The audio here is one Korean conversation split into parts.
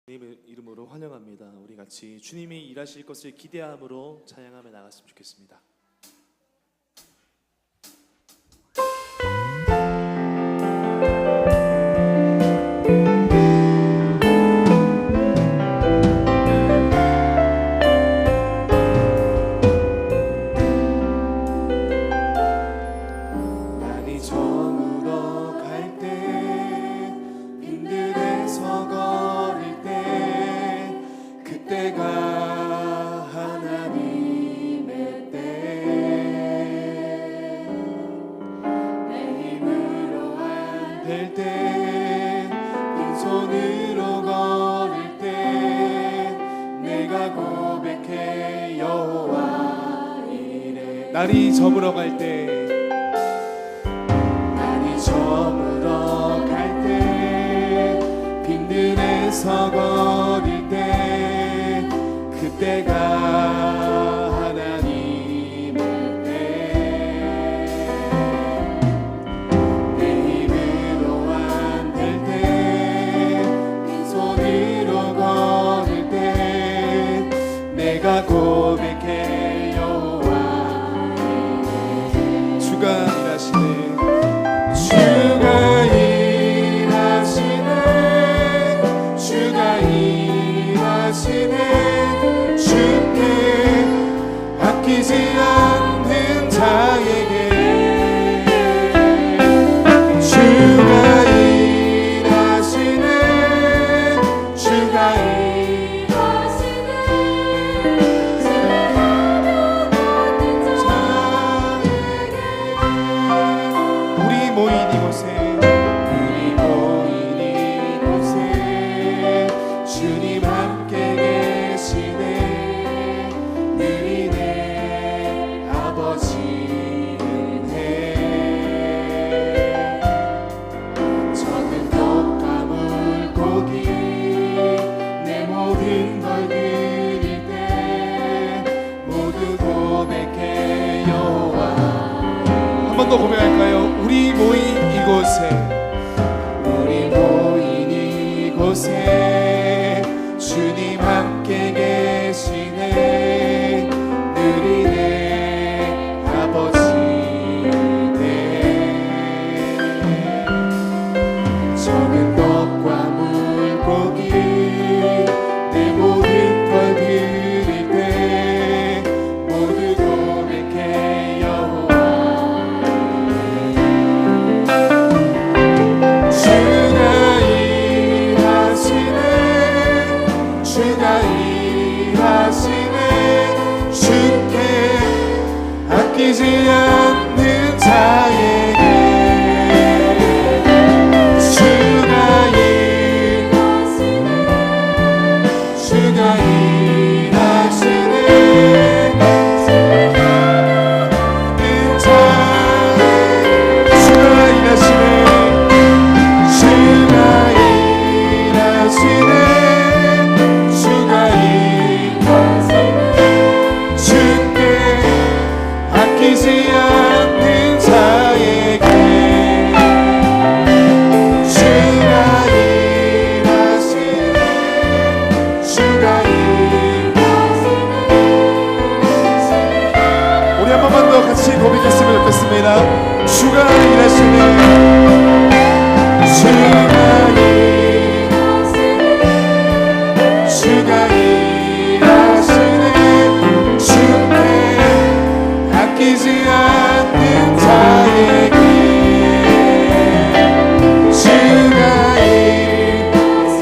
주님의 이름으로 환영합니다. 우리 같이 주님이 일하실 것을 기대함으로 찬양하며 나갔으면 좋겠습니다. 날이 저물어 갈 때 빈들에서 거릴 때 그때가 하나님의 때 내 힘으로 안 될 때 빈손으로 거릴 때 내가 고백해 여호와 이래. 날이 저물어 갈 때 저물어 갈 때 빈들에서 거릴 때 그때가 하나님의 때 내 힘으로 안 될 때 빈손으로 거릴 때 내가 고백해 여호와 주가 일하시네. 주가 일하시네. 주가 일하시네. 주께 아끼지 않는 자에게 주가 일하시네. 주가 일하시네. 우리 모인 이곳에 주님 함께 계시네. 느리네 아버지 은혜. 적은 떡과 물고기 내 모든 걸 드릴 때 모두 고백해 여호와. 한 번 더 고백할까요? 우리 모인 이곳에 주님 함께 계시네. 느리네 아버지 은혜. 적은 떡과 물고기 내 모든 걸 드릴 때 모두 고백해 여호와. 주가 일하시네. 주께 아끼지 않는 자에게 주가 일하시네. 주가 일하시네. 주가 일하시네. 주가 일하시네. 아끼지 않는 자에게 주가 일하시네. 주가 일하시네. 우리 한 번만 더 같이 고백했으면 좋겠습니다. 주가 일하시네. 주가 일하시네. 주가 일하시네. 주께 아끼지 않는 자에게 주가 일하시네.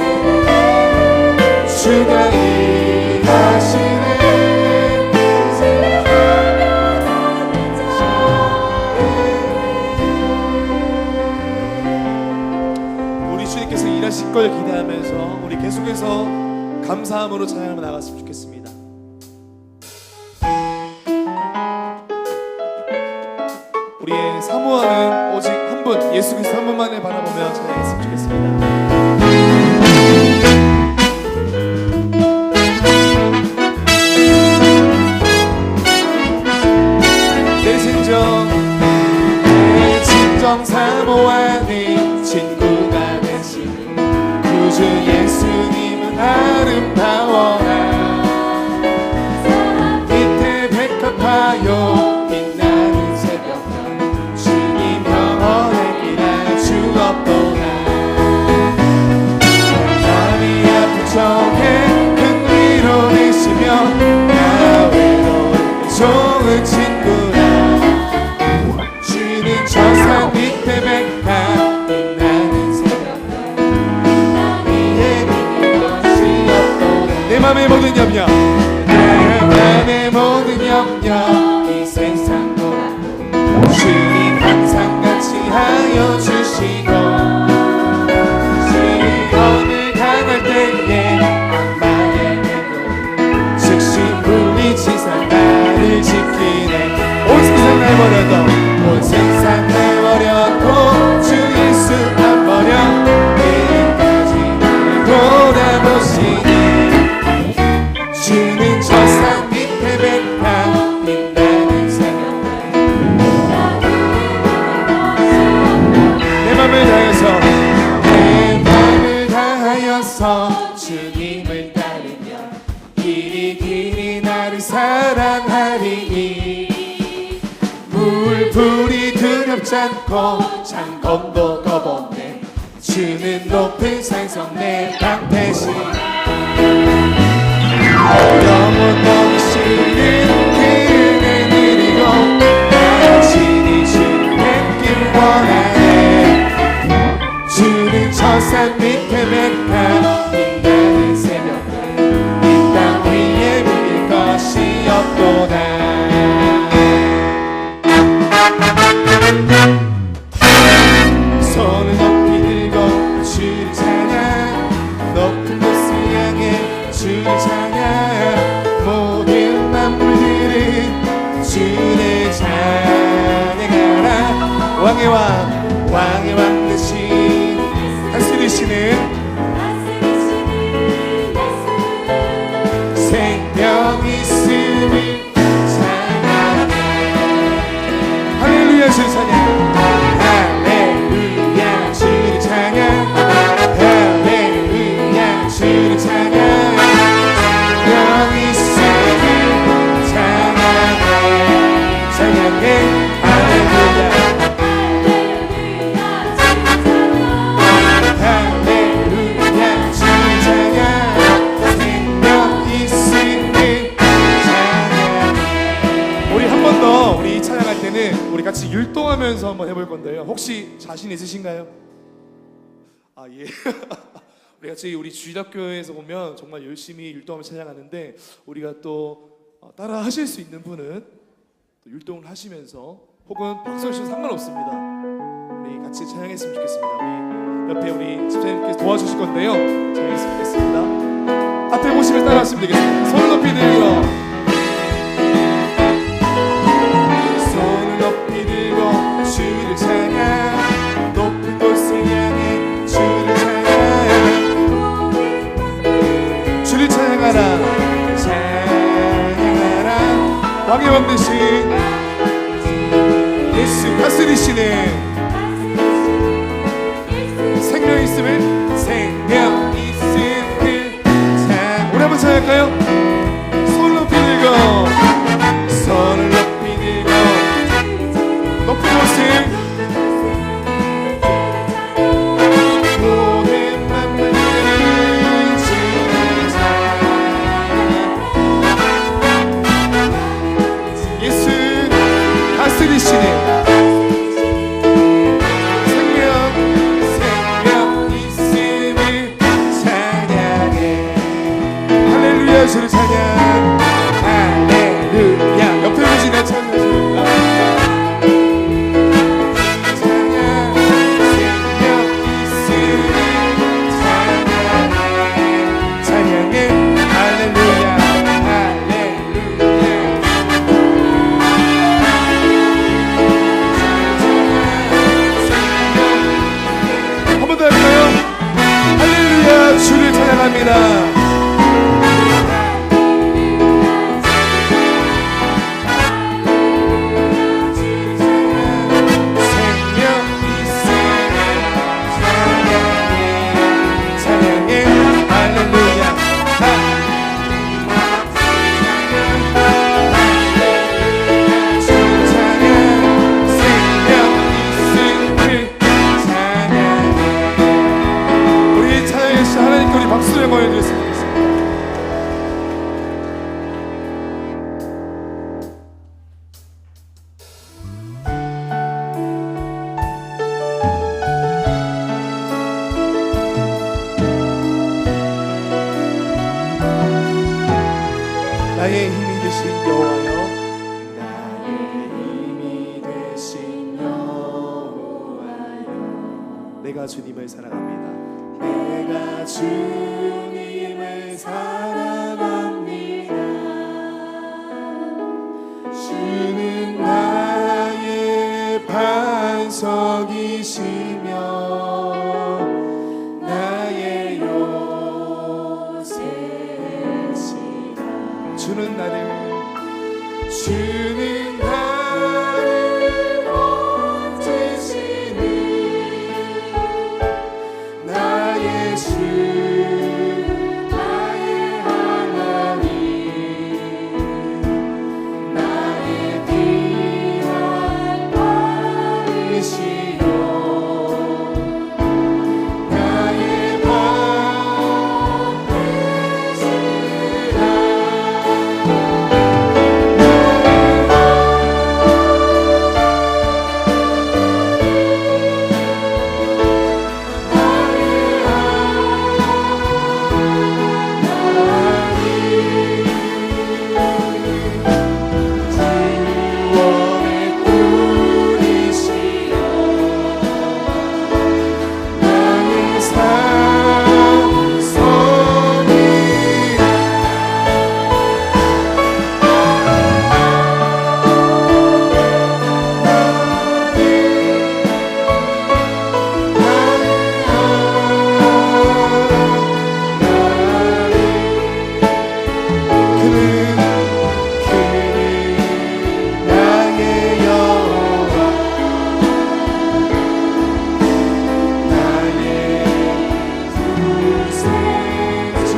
주가 일하시네. 우리 주님께서 일하실 걸 기대하면서 우리 계속해서 감사함으로 찬양하며 나갔으면 좋겠습니다. 우리의 사모하는 오직 한 분, 예수 그리스도 한 분만을 바라보며 찬양했으면 좋겠습니다. 내 진정 사모하는 친구가 되신 구주 예수님은 맘의 모든 염려, 내 맘의 모든 염려 이 세상 돌아도 주님 항상 같이 하여 주시고, 시험을 당할 때에 악마에게도 즉시 물리치사 나를 지키네. 온 세상 날 버려도, 온 세상 날 버려도 주 예수 안 버려 내일까지 나를 돌아보시니, 주는 저 산 밑에 백합 빛나는 새벽, 내 맘을 다해서, 내 맘을 다하여서 주님을 따르며 길이 길이 나를 사랑하리니, 물불이 두렵지 않고 장검도 겁없네. 주는 높은 산성 내 방패시, 어려운 넘치는 그 은혜 누리고 나 친히 주를 뵙길 원하네. 주는 저 산 밑에 백합 빛나는 새벽별 이 땅 위에 비길 것이 없도다. 손을 높이 들고 주를 찬양, 높은 곳을 향해 주를 찬양, 모든 만물들은 주를 찬양하라. 왕의 왕, 왕의 왕 대신 다스리시는 생명 있음을 찬양해. 할렐루야 주를 찬양, 할렐루야 주를 찬양, 할렐루야 주를 찬양, 생명 있음을 찬양해. 찬양해 할렐루야, 할렐루야 주를 찬양, 생명 있음을 찬양해. 우리 한 번 더 우리 찬양할 때는 우리 같이 율동하면서 한번 해볼 건데요. 혹시 자신 있으신가요? 아 예. 우리 같이 우리 주일학교에서 보면 정말 열심히 율동하며 찬양하는데, 우리가 또 따라 하실 수 있는 분은 또 율동을 하시면서 혹은 박수 주셔도 상관없습니다. 우리 같이 찬양했으면 좋겠습니다. 우리 옆에 우리 집사님께서 도와주실 건데요. 찬양했으면 좋겠습니다. 앞에 보시면 따라하시면 되겠습니다. 손을 높이 들고, 손을 높이 들고 주를 찬양, 높은 곳을 향해 주를 찬양, 주를 찬양하라, 찬양하라. 왕의 왕 대신 예수 다스리시네. 생명 있음을, 생명 있음을 찬양. 우리 한번 찬양할까요? 손을 높이 들고, 손을 높이 들고, 높은 곳을, 모든 만물들은 주를 찬양. 예수 다스리시네. 생명 있음을 찬양해. 할렐루야 주를 찬양, 할렐루야. 옆에 계신 내 찬양하십니다. 찬양, 생명 있음을 찬양해. 찬양해 할렐루야, 할렐루야. 한 번 더 할까요? 할렐루야 주를 찬양합니다. 박수를 보여드렸습니다. 나의 힘이 되신 여호와여, 나의 힘이 되신 여호와여, 내가 주님을 사랑합니다. 내가 주님을 사랑합니다. 주는 나의 반석이시며 나의 요새시라. 주는 나를 건지시는 나의 주, 나의 하나님, 나의 귀한 바위시요 나의 밥 되시라.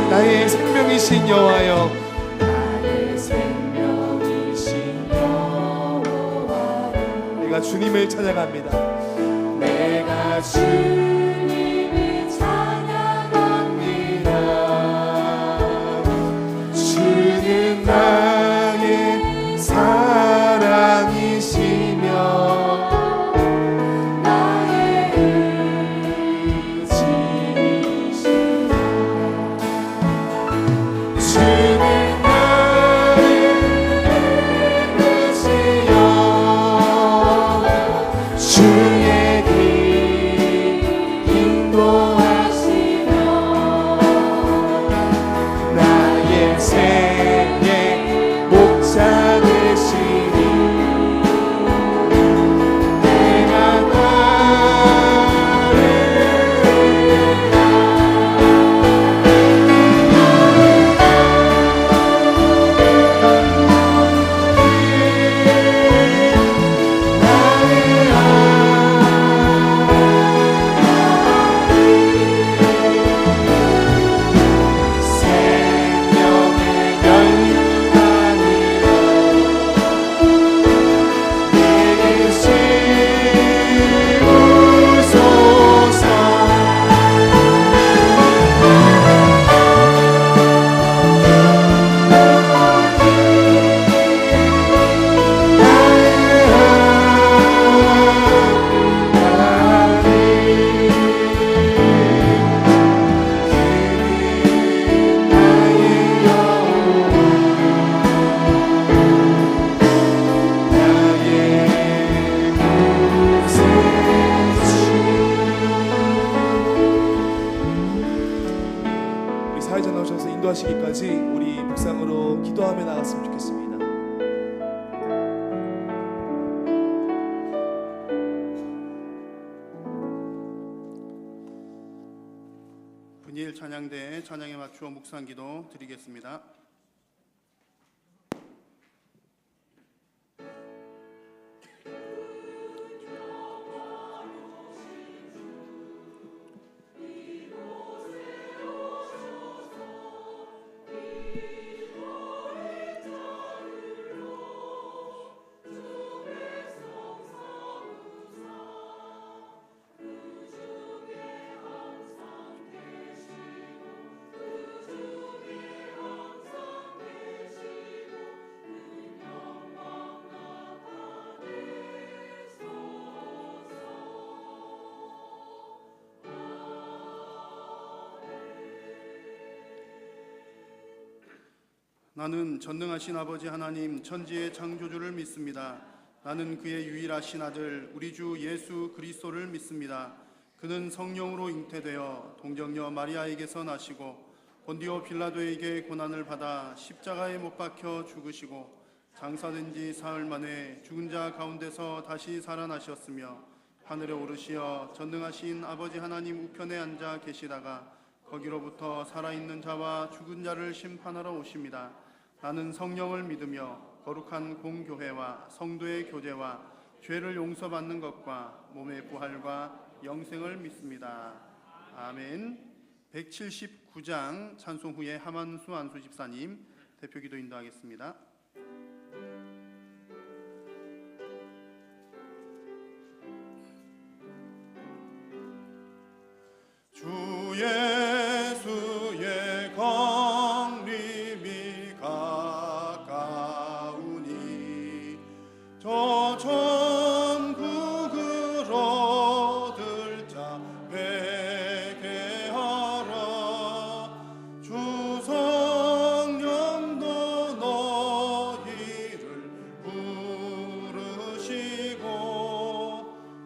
나의 생명이신 여호와여, 나의 생명이신 여호와여, 내가 주님을 찬양합니다. 내가 주님을 찬양합니다. 주는 나의 사랑이시며 나의 의지이시며 주는 나의 의지여 주의 길 인도하시며 나의 생의 목자 되시니 내가 우리 사회자 나오셔서 인도하시기까지 우리 묵상으로 기도하며 나갔으면 좋겠습니다. 분일 찬양대의 찬양에 맞추어 묵상기도 드리겠습니다. 항상 나는 전능하신 아버지 하나님 천지의 창조주를 믿습니다. 나는 그의 유일하신 아들 우리 주 예수 그리스도를 믿습니다. 그는 성령으로 잉태되어 동정녀 마리아에게서 나시고 본디오 빌라도에게 고난을 받아 십자가에 못 박혀 죽으시고 장사된 지 사흘 만에 죽은 자 가운데서 다시 살아나셨으며 하늘에 오르시어 전능하신 아버지 하나님 우편에 앉아 계시다가 거기로부터 살아있는 자와 죽은 자를 심판하러 오십니다. 나는 성령을 믿으며 거룩한 공교회와 성도의 교제와 죄를 용서받는 것과 몸의 부활과 영생을 믿습니다. 아멘. 179장 찬송 후에 하만수 안수 집사님 대표기도 인도하겠습니다. 주 예수의 강림이 가까우니 저 천국을 얻을 자 회개하라. 주 성령도 너희를 부르시고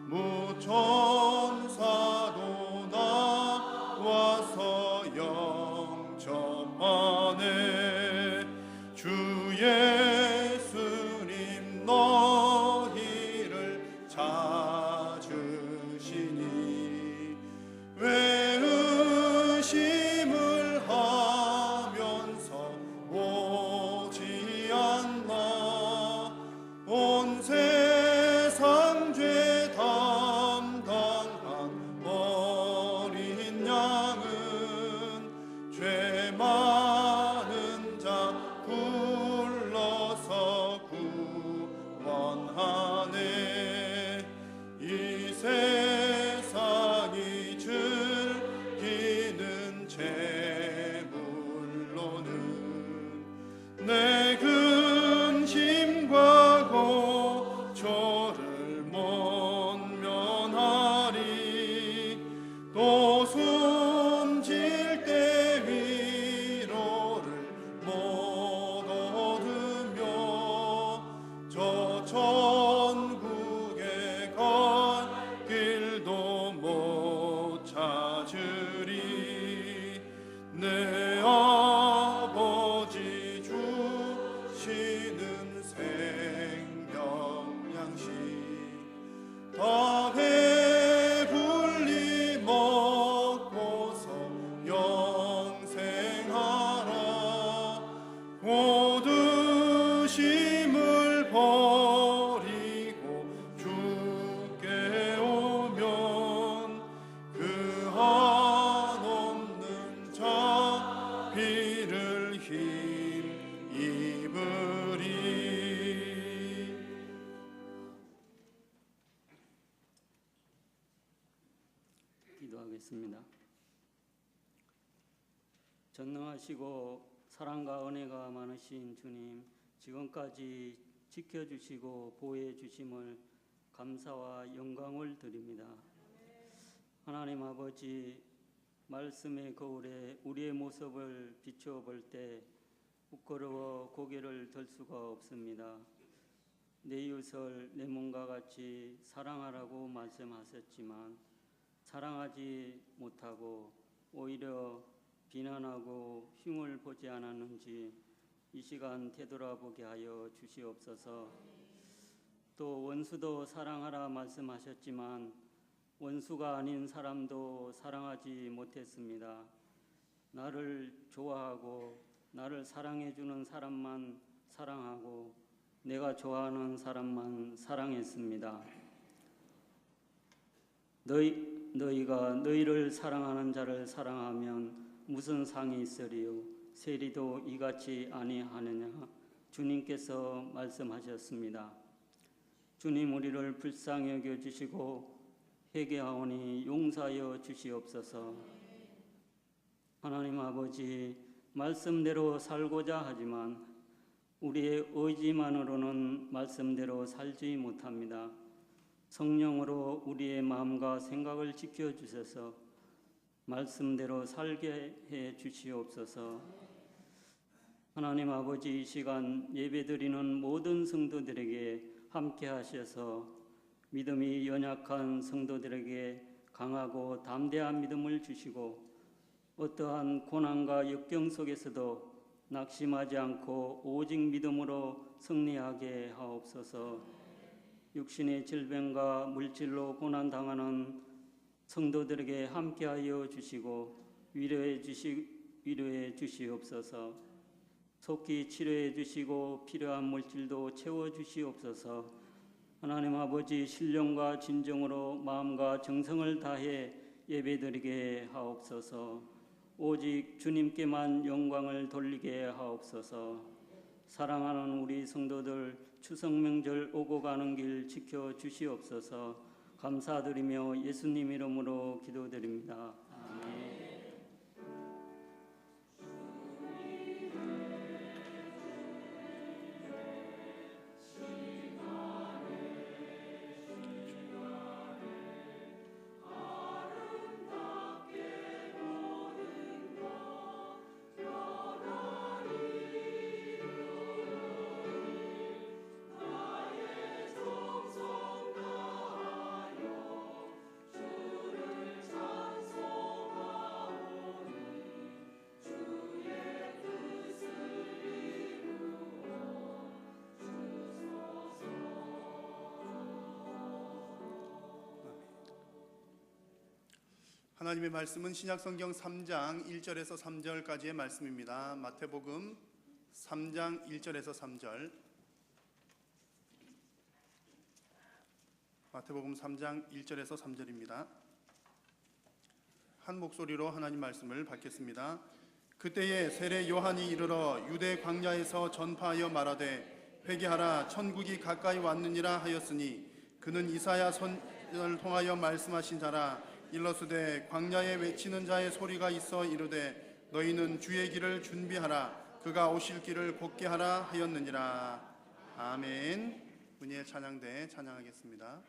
무천사도 나와서 영접하네. 주 예수님 너희를 찾으시니 왜 의심을 하면서 오지 않나. 온 세상 죄 담당한 어린 양은 죄 많은 자 불러서 구원하네. 이 세상이 즐기는 재물로는 내 근심과 고초를 못 면하리. 또 숨질 때 위로를 못 얻으며 저 천국에 갈 길도 못 찾으리. 내 아버지 주시는 생명 양식 다 배불리 먹고서 영생하라. 곧 의심을 버리고 주께 오면 그 한없는 자비를 힘입으리. 기도하겠습니다. 전능하시고 사랑과 은혜가 많으신 주님, 지금까지 지켜주시고 보호해 주심을 감사와 영광을 드립니다. 하나님 아버지, 말씀의 거울에 우리의 모습을 비추어 볼 때 부끄러워 고개를 들 수가 없습니다. 내 이웃을 내 몸과 같이 사랑하라고 말씀하셨지만 사랑하지 못하고 오히려 비난하고 흉을 보지 않았는지 이 시간 되돌아보게 하여 주시옵소서. 또 원수도 사랑하라 말씀하셨지만 원수가 아닌 사람도 사랑하지 못했습니다. 나를 좋아하고 나를 사랑해주는 사람만 사랑하고 내가 좋아하는 사람만 사랑했습니다. 너희가 너희를 사랑하는 자를 사랑하면 무슨 상이 있으리요? 세리도 이같이 아니하느냐? 주님께서 말씀하셨습니다. 주님, 우리를 불쌍히 여겨주시고 회개하오니 용서하여 주시옵소서. 하나님 아버지, 말씀대로 살고자 하지만 우리의 의지만으로는 말씀대로 살지 못합니다. 성령으로 우리의 마음과 생각을 지켜주셔서 말씀대로 살게 해 주시옵소서. 하나님 아버지, 말씀대로 살고자 하지만 우리의 의지만으로는 말씀대로 살지 못합니다. 성령으로 우리의 마음과 생각을 지켜주셔서 말씀대로 살게 해 주시옵소서. 하나님 아버지, 말씀대로 살고자 하지만 우리의 의지만으로는 말씀대로 살지 못합니다. 성령으로 우리의 마음과 생각을 지켜주셔서 말씀대로 살게 해 주시옵소서. 하나님 아버지, 이 시간 예배드리는 모든 성도들에게 함께 하셔서 믿음이 연약한 성도들에게 강하고 담대한 믿음을 주시고 어떠한 고난과 역경 속에서도 낙심하지 않고 오직 믿음으로 승리하게 하옵소서. 육신의 질병과 물질로 고난당하는 성도들에게 함께하여 주시고 위로해 주시옵소서. 속히 치료해 주시고 필요한 물질도 채워 주시옵소서. 하나님 아버지, 신령과 진정으로 마음과 정성을 다해 예배드리게 하옵소서. 오직 주님께만 영광을 돌리게 하옵소서. 사랑하는 우리 성도들 추석 명절 오고 가는 길 지켜 주시옵소서. 감사드리며 예수님 이름으로 기도드립니다. 아멘. 하나님의 말씀은 신약성경 3장 1절에서 3절까지의 말씀입니다. 마태복음 3장 1절에서 3절. 마태복음 3장 1절에서 3절입니다. 한 목소리로 하나님 말씀을 받겠습니다. 그때에 세례 요한이 이르러 유대 광야에서 전파하여 말하되 회개하라 천국이 가까이 왔느니라 하였으니 그는 이사야 선지자를 통하여 말씀하신 자라. 일러스되 광야에 외치는 자의 소리가 있어 이르되 너희는 주의 길을 준비하라 그가 오실 길을 곧게 하라 하였느니라. 아멘. 은혜의 찬양대 찬양하겠습니다.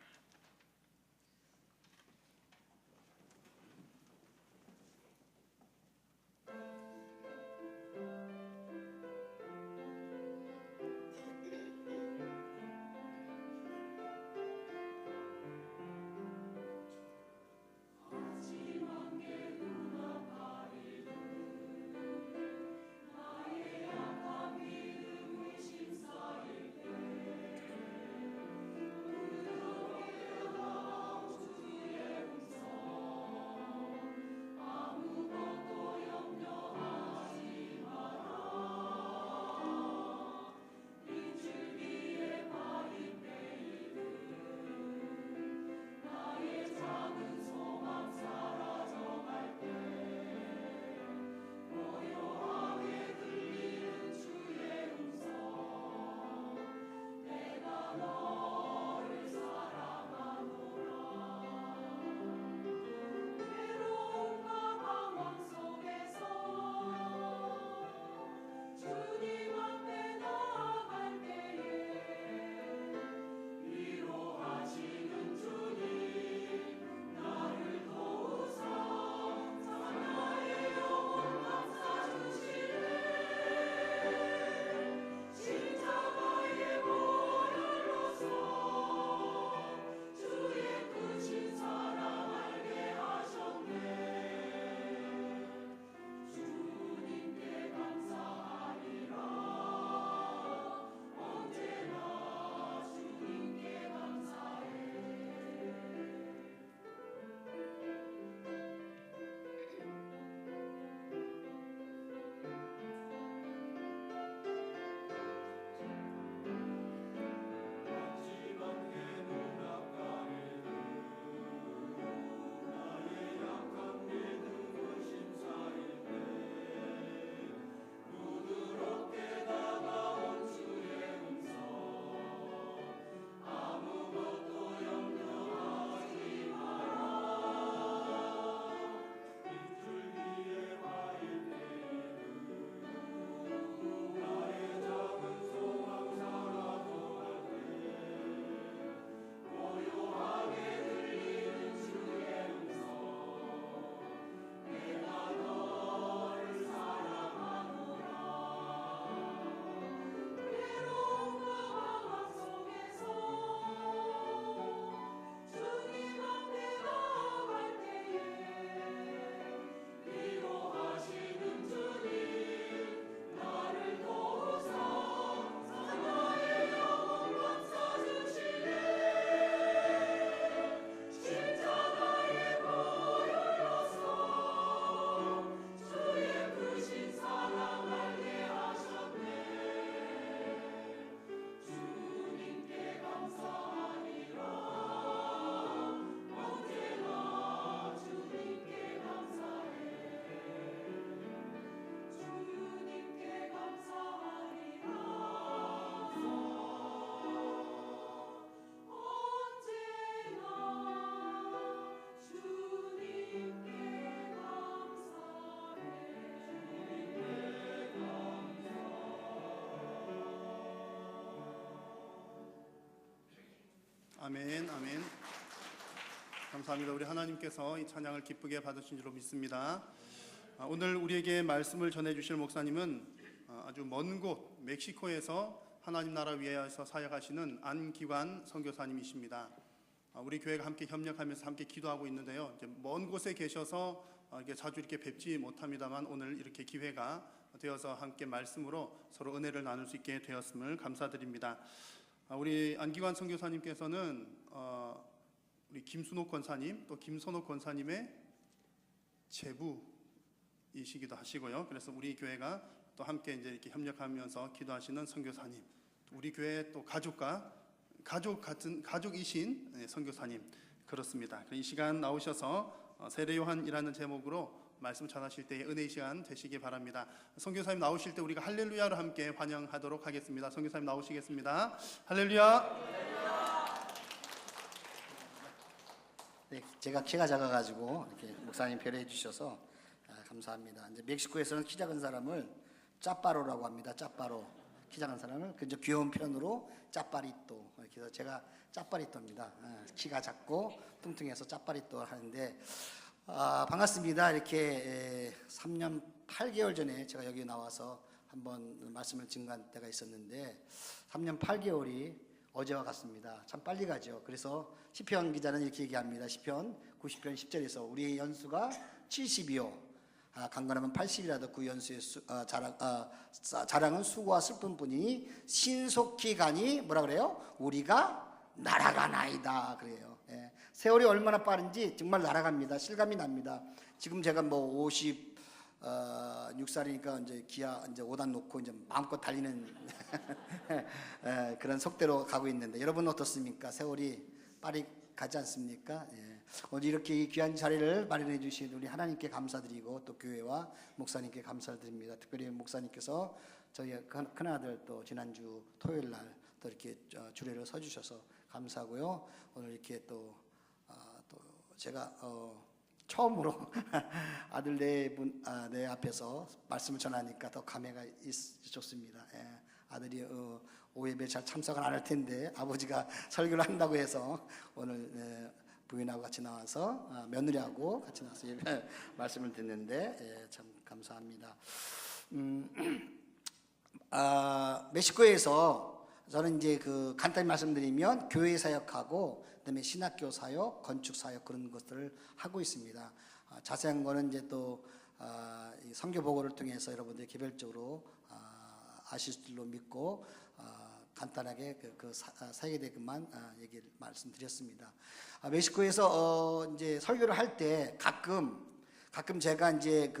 아멘, 아멘. 감사합니다. 우리 하나님께서 이 찬양을 기쁘게 받으신 줄로 믿습니다. 오늘 우리에게 말씀을 전해주실 목사님은 아주 먼 곳 멕시코에서 하나님 나라 위해서 사역하시는 안기관 선교사님이십니다. 우리 교회가 함께 협력하면서 함께 기도하고 있는데요. 이제 먼 곳에 계셔서 자주 이렇게 뵙지 못합니다만 오늘 이렇게 기회가 되어서 함께 말씀으로 서로 은혜를 나눌 수 있게 되었음을 감사드립니다. 우리 안기관 선교사님께서는 우리 김순옥 권사님 또 김선옥 권사님의 제부이시기도 하시고요. 그래서 우리 교회가 또 함께 이제 이렇게 협력하면서 기도하시는 선교사님, 우리 교회 또 가족이신 선교사님 그렇습니다. 이 시간 나오셔서 세례 요한이라는 제목으로 말씀 전하실 때의 은혜의 시간 되시기 바랍니다. 선교사님 나오실 때 우리가 할렐루야로 함께 환영하도록 하겠습니다. 선교사님 나오시겠습니다. 할렐루야. 네, 제가 키가 작아가지고 이렇게 목사님 배려해 주셔서 감사합니다. 이제 멕시코에서는 키 작은 사람을 짜빠로라고 합니다. 짜빠로. 키 작은 사람을 그저 귀여운 편으로 짜빠리또. 그래서 제가 짜빠리또입니다. 키가 작고 뚱뚱해서 짜빠리또 하는데 반갑습니다. 이렇게 3년 8개월 전에 제가 여기 나와서 한번 말씀을 증거한 때가 있었는데 3년 8개월이 어제와 같습니다. 참 빨리 가죠. 그래서 시편 기자는 이렇게 얘기합니다. 시편 90편 10절에서 우리의 연수가 70이요 강건하면 80이라도 그 연수의 자랑은 수고와 슬픔뿐이니 신속히 가니 뭐라 그래요? 우리가 날아가나이다 그래요. 예. 세월이 얼마나 빠른지 정말 날아갑니다. 실감이 납니다. 지금 제가 뭐 56살이니까 이제 기아 이제 5단 놓고 이제 마음껏 달리는 그런 속대로 가고 있는데 여러분 어떻습니까? 세월이 빨리 가지 않습니까? 예. 오늘 이렇게 귀한 자리를 마련해 주신 우리 하나님께 감사드리고 또 교회와 목사님께 감사드립니다. 특별히 목사님께서 저희 큰아들 또 지난주 토요일 날 또 이렇게 주례를 서주셔서 감사하고요. 오늘 이렇게 또 제가 처음으로 아들 내 앞에서 말씀을 전하니까 더 감회가 좋습니다. 예. 아들이 오예배 잘 참석을 안 할 텐데 아버지가 설교를 한다고 해서 오늘 부인하고 같이 나와서 며느리하고 같이 나와서 예배 말씀을 듣는데 참 감사합니다. 멕시코에서 저는 이제 간단히 말씀드리면 교회 사역하고 그다음에 신학교 사역, 건축 사역 그런 것들을 하고 있습니다. 자세한 거는 이제 또 선교 보고를 통해서 여러분들이 개별적으로 아실 줄로 믿고 간단하게 사역에 대해서만 얘기를 말씀드렸습니다. 멕시코에서 이제 설교를 할 때 가끔 제가 이제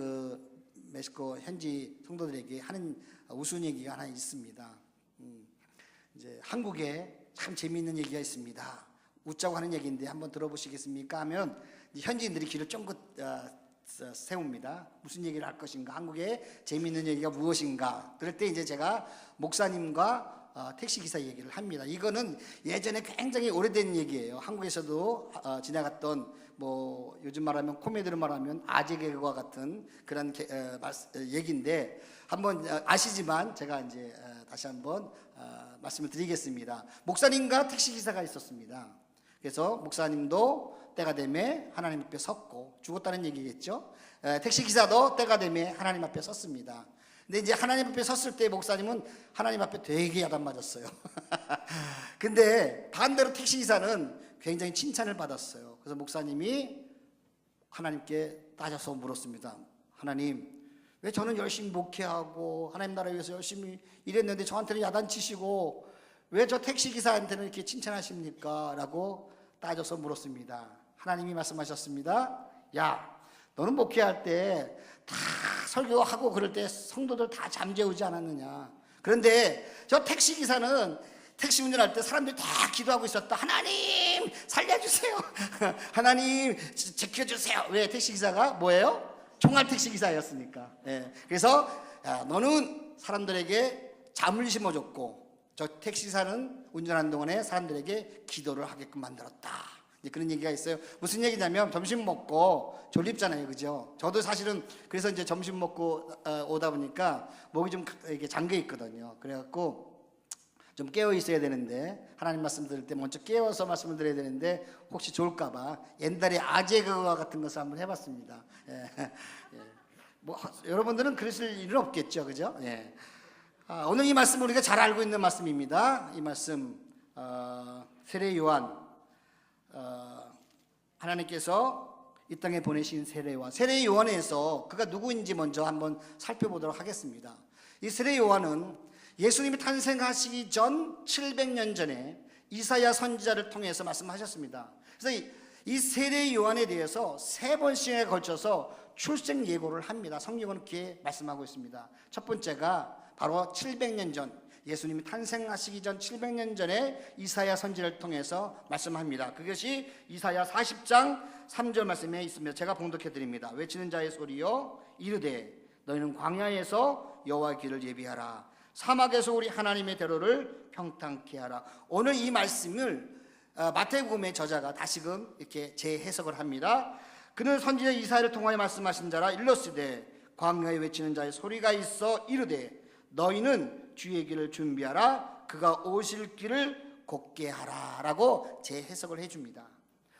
멕시코 현지 성도들에게 하는 우스운 얘기가 하나 있습니다. 이제 한국에 참 재미있는 얘기가 있습니다. 웃자고 하는 얘기인데 한번 들어보시겠습니까? 하면 현지인들이 귀를 쫑긋 세웁니다. 무슨 얘기를 할 것인가? 한국에 재미있는 얘기가 무엇인가? 그럴 때 이제 제가 목사님과 택시기사 얘기를 합니다. 이거는 예전에 굉장히 오래된 얘기예요. 한국에서도 지나갔던 뭐 요즘 말하면 코미디로 말하면 아재 개그와 같은 그런 얘기인데 한번 아시지만 제가 이제 다시 한번 말씀을 드리겠습니다. 목사님과 택시기사가 있었습니다. 그래서 목사님도 때가 되매 하나님 앞에 섰고 죽었다는 얘기겠죠. 택시기사도 때가 되매 하나님 앞에 섰습니다. 근데 이제 하나님 앞에 섰을 때 목사님은 하나님 앞에 되게 야단 맞았어요. 근데 반대로 택시기사는 굉장히 칭찬을 받았어요. 그래서 목사님이 하나님께 따져서 물었습니다. 하나님, 왜 저는 열심히 목회하고 하나님 나라 위해서 열심히 일했는데 저한테는 야단치시고 왜 저 택시기사한테는 이렇게 칭찬하십니까? 라고 따져서 물었습니다. 하나님이 말씀하셨습니다. 야, 너는 목회할 때 다 설교하고 그럴 때 성도들 다 잠재우지 않았느냐? 그런데 저 택시기사는 택시 운전할 때 사람들이 다 기도하고 있었다. 하나님 살려주세요. 하나님 지켜주세요. 왜? 택시기사가 뭐예요? 총알 택시기사였으니까. 그래서 너는 사람들에게 잠을 심어줬고 저 택시기사는 운전하는 동안에 사람들에게 기도를 하게끔 만들었다. 그런 얘기가 있어요. 무슨 얘기냐면 점심 먹고 졸립잖아요, 그죠? 저도 사실은 그래서 이제 점심 먹고 오다 보니까 목이 좀 이렇게 잠겨 있거든요. 그래갖고 좀 깨어 있어야 되는데, 하나님 말씀 들을 때 먼저 깨어서 말씀을 드려야 되는데 혹시 좋을까봐 옛날에 아재 그거 같은 것을 한번 해봤습니다. 예. 뭐 여러분들은 그러실 일은 없겠죠, 그죠? 예. 오늘 이 말씀 우리가 잘 알고 있는 말씀입니다. 이 말씀 세례 요한, 하나님께서 이 땅에 보내신 세례 요한에서 그가 누구인지 먼저 한번 살펴보도록 하겠습니다. 이 세례 요한은 예수님이 탄생하시기 전 700년 전에 이사야 선지자를 통해서 말씀하셨습니다. 그래서 이 세례 요한에 대해서 3번씩에 걸쳐서 출생 예고를 합니다. 성경은 그렇게 말씀하고 있습니다. 첫 번째가 바로 700년 전, 예수님이 탄생하시기 전 700년 전에 이사야 선지를 통해서 말씀합니다. 그것이 이사야 40장 3절 말씀에 있습니다. 제가 봉독해 드립니다. 외치는 자의 소리여 이르되 너희는 광야에서 여호와의 길을 예비하라, 사막에서 우리 하나님의 대로를 평탄케 하라. 오늘 이 말씀을 마태복음의 저자가 다시금 이렇게 재해석을 합니다. 그는 선지자 이사야를 통하여 말씀하신 자라. 일러스되 광야에 외치는 자의 소리가 있어 이르되 너희는 주의 길을 준비하라, 그가 오실 길을 곧게 하라 라고 재해석을 해줍니다.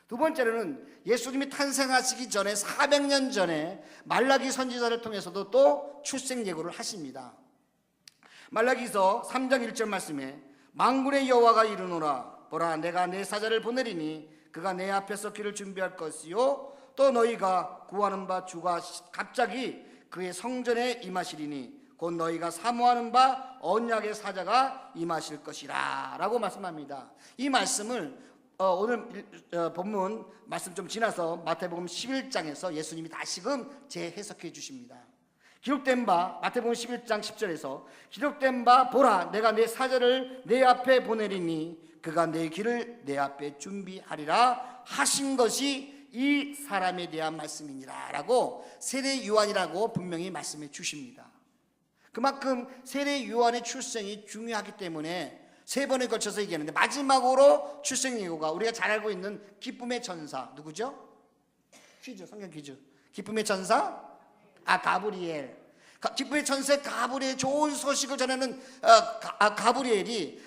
두 번째로는 예수님이 탄생하시기 전에 400년 전에 말라기 선지자를 통해서도 또 출생 예고를 하십니다. 말라기서 3장 1절 말씀에 만군의 여호와가 이르노라, 보라 내가 내 사자를 보내리니 그가 내 앞에서 길을 준비할 것이요 또 너희가 구하는 바 주가 갑자기 그의 성전에 임하시리니 곧 너희가 사모하는 바 언약의 사자가 임하실 것이라 라고 말씀합니다. 이 말씀을 오늘 본문 말씀 좀 지나서 마태복음 11장에서 예수님이 다시금 재해석해 주십니다. 기록된 바 마태복음 11장 10절에서 기록된 바 보라 내가 내 사자를 내 앞에 보내리니 그가 내 길을 내 앞에 준비하리라 하신 것이 이 사람에 대한 말씀이니라 라고 세례 요한이라고 분명히 말씀해 주십니다. 그만큼 세례 요한의 출생이 중요하기 때문에 3번에 걸쳐서 얘기하는데, 마지막으로 출생 예고가 우리가 잘 알고 있는 기쁨의 천사 누구죠? 퀴즈, 성경 퀴즈. 기쁨의 천사? 가브리엘. 기쁨의 천사 가브리엘, 좋은 소식을 전하는 가브리엘이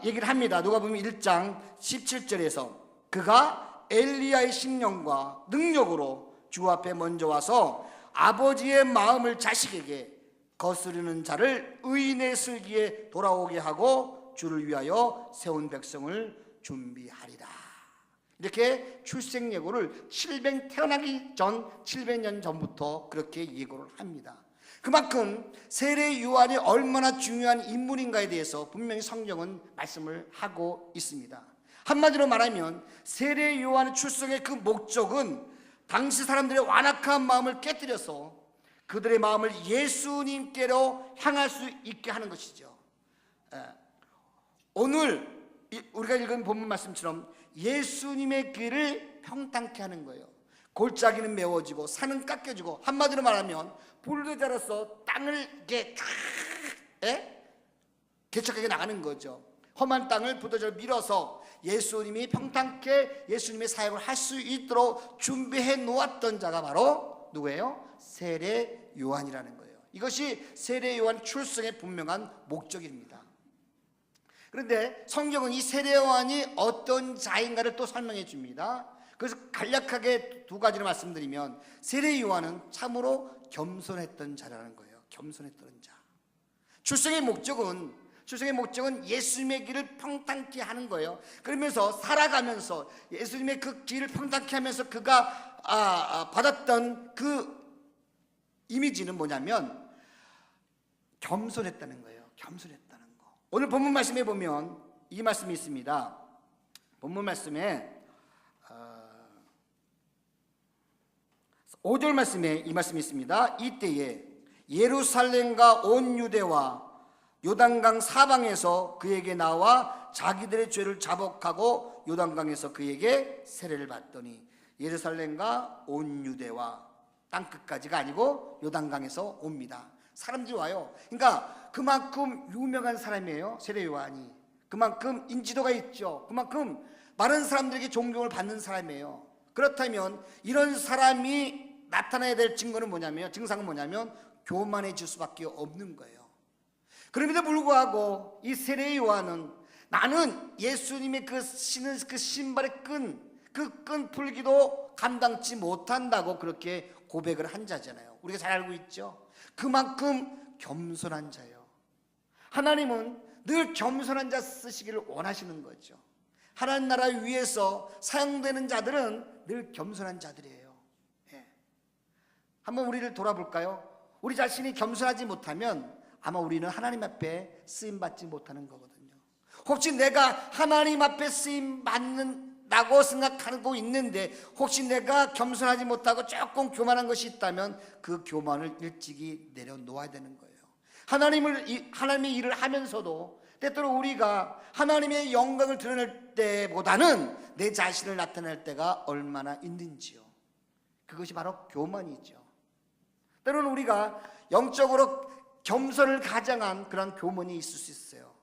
얘기를 합니다. 누가복음 1장 17절에서 그가 엘리야의 심령과 능력으로 주 앞에 먼저 와서 아버지의 마음을 자식에게 거스르는 자를 의인의 슬기에 돌아오게 하고 주를 위하여 세운 백성을 준비하리라. 이렇게 출생 예고를 태어나기 전 700년 전부터 그렇게 예고를 합니다. 그만큼 세례 요한이 얼마나 중요한 인물인가에 대해서 분명히 성경은 말씀을 하고 있습니다. 한마디로 말하면 세례 요한의 출생의 그 목적은 당시 사람들의 완악한 마음을 깨뜨려서 그들의 마음을 예수님께로 향할 수 있게 하는 것이죠. 오늘 우리가 읽은 본문 말씀처럼 예수님의 길을 평탄케 하는 거예요. 골짜기는 메워지고 산은 깎여지고, 한마디로 말하면 불도자로서 땅을 이렇게 개척하게 나가는 거죠. 험한 땅을 불도자로 밀어서 예수님이 평탄케 예수님의 사역을 할 수 있도록 준비해 놓았던 자가 바로 누구예요? 세례 요한이라는 거예요. 이것이 세례 요한 출생의 분명한 목적입니다. 그런데 성경은 이 세례 요한이 어떤 자인가를 또 설명해 줍니다. 그래서 간략하게 2가지를 말씀드리면, 세례 요한은 참으로 겸손했던 자라는 거예요. 겸손했던 자. 출생의 목적은 예수님의 길을 평탄케 하는 거예요. 그러면서 살아가면서 예수님의 그 길을 평탄케 하면서 그가 받았던 그 이미지는 뭐냐면 겸손했다는 거예요. 겸손했다는 거. 오늘 본문 말씀에 보면 이 말씀이 있습니다. 본문 말씀에 5절 말씀에 이 말씀이 있습니다. 이때에 예루살렘과 온 유대와 요단강 사방에서 그에게 나와 자기들의 죄를 자복하고 요단강에서 그에게 세례를 받더니, 예루살렘과 온 유대와 땅끝까지가 아니고 요단강에서 옵니다. 사람들이 와요. 그러니까 그만큼 유명한 사람이에요, 세례 요한이. 그만큼 인지도가 있죠. 그만큼 많은 사람들에게 존경을 받는 사람이에요. 그렇다면 이런 사람이 나타나야 될 증상은 뭐냐면 교만해질 수밖에 없는 거예요. 그럼에도 불구하고 이 세례 요한은 나는 예수님의 그 신은 그 신발의 끈 풀기도 감당치 못한다고 그렇게 고백을 한 자잖아요. 우리가 잘 알고 있죠. 그만큼 겸손한 자예요. 하나님은 늘 겸손한 자 쓰시기를 원하시는 거죠. 하나님 나라 위에서 사용되는 자들은 늘 겸손한 자들이에요. 예. 한번 우리를 돌아볼까요? 우리 자신이 겸손하지 못하면 아마 우리는 하나님 앞에 쓰임받지 못하는 거거든요. 혹시 내가 하나님 앞에 쓰임받는다고 생각하고 있는데 혹시 내가 겸손하지 못하고 조금 교만한 것이 있다면 그 교만을 일찍이 내려놓아야 되는 거예요. 하나님의 일을 하면서도 때때로 우리가 하나님의 영광을 드러낼 때보다는 내 자신을 나타낼 때가 얼마나 있는지요. 그것이 바로 교만이죠. 때로는 우리가 영적으로 겸손을 가장한 그런 교만이 있을 수 있어요.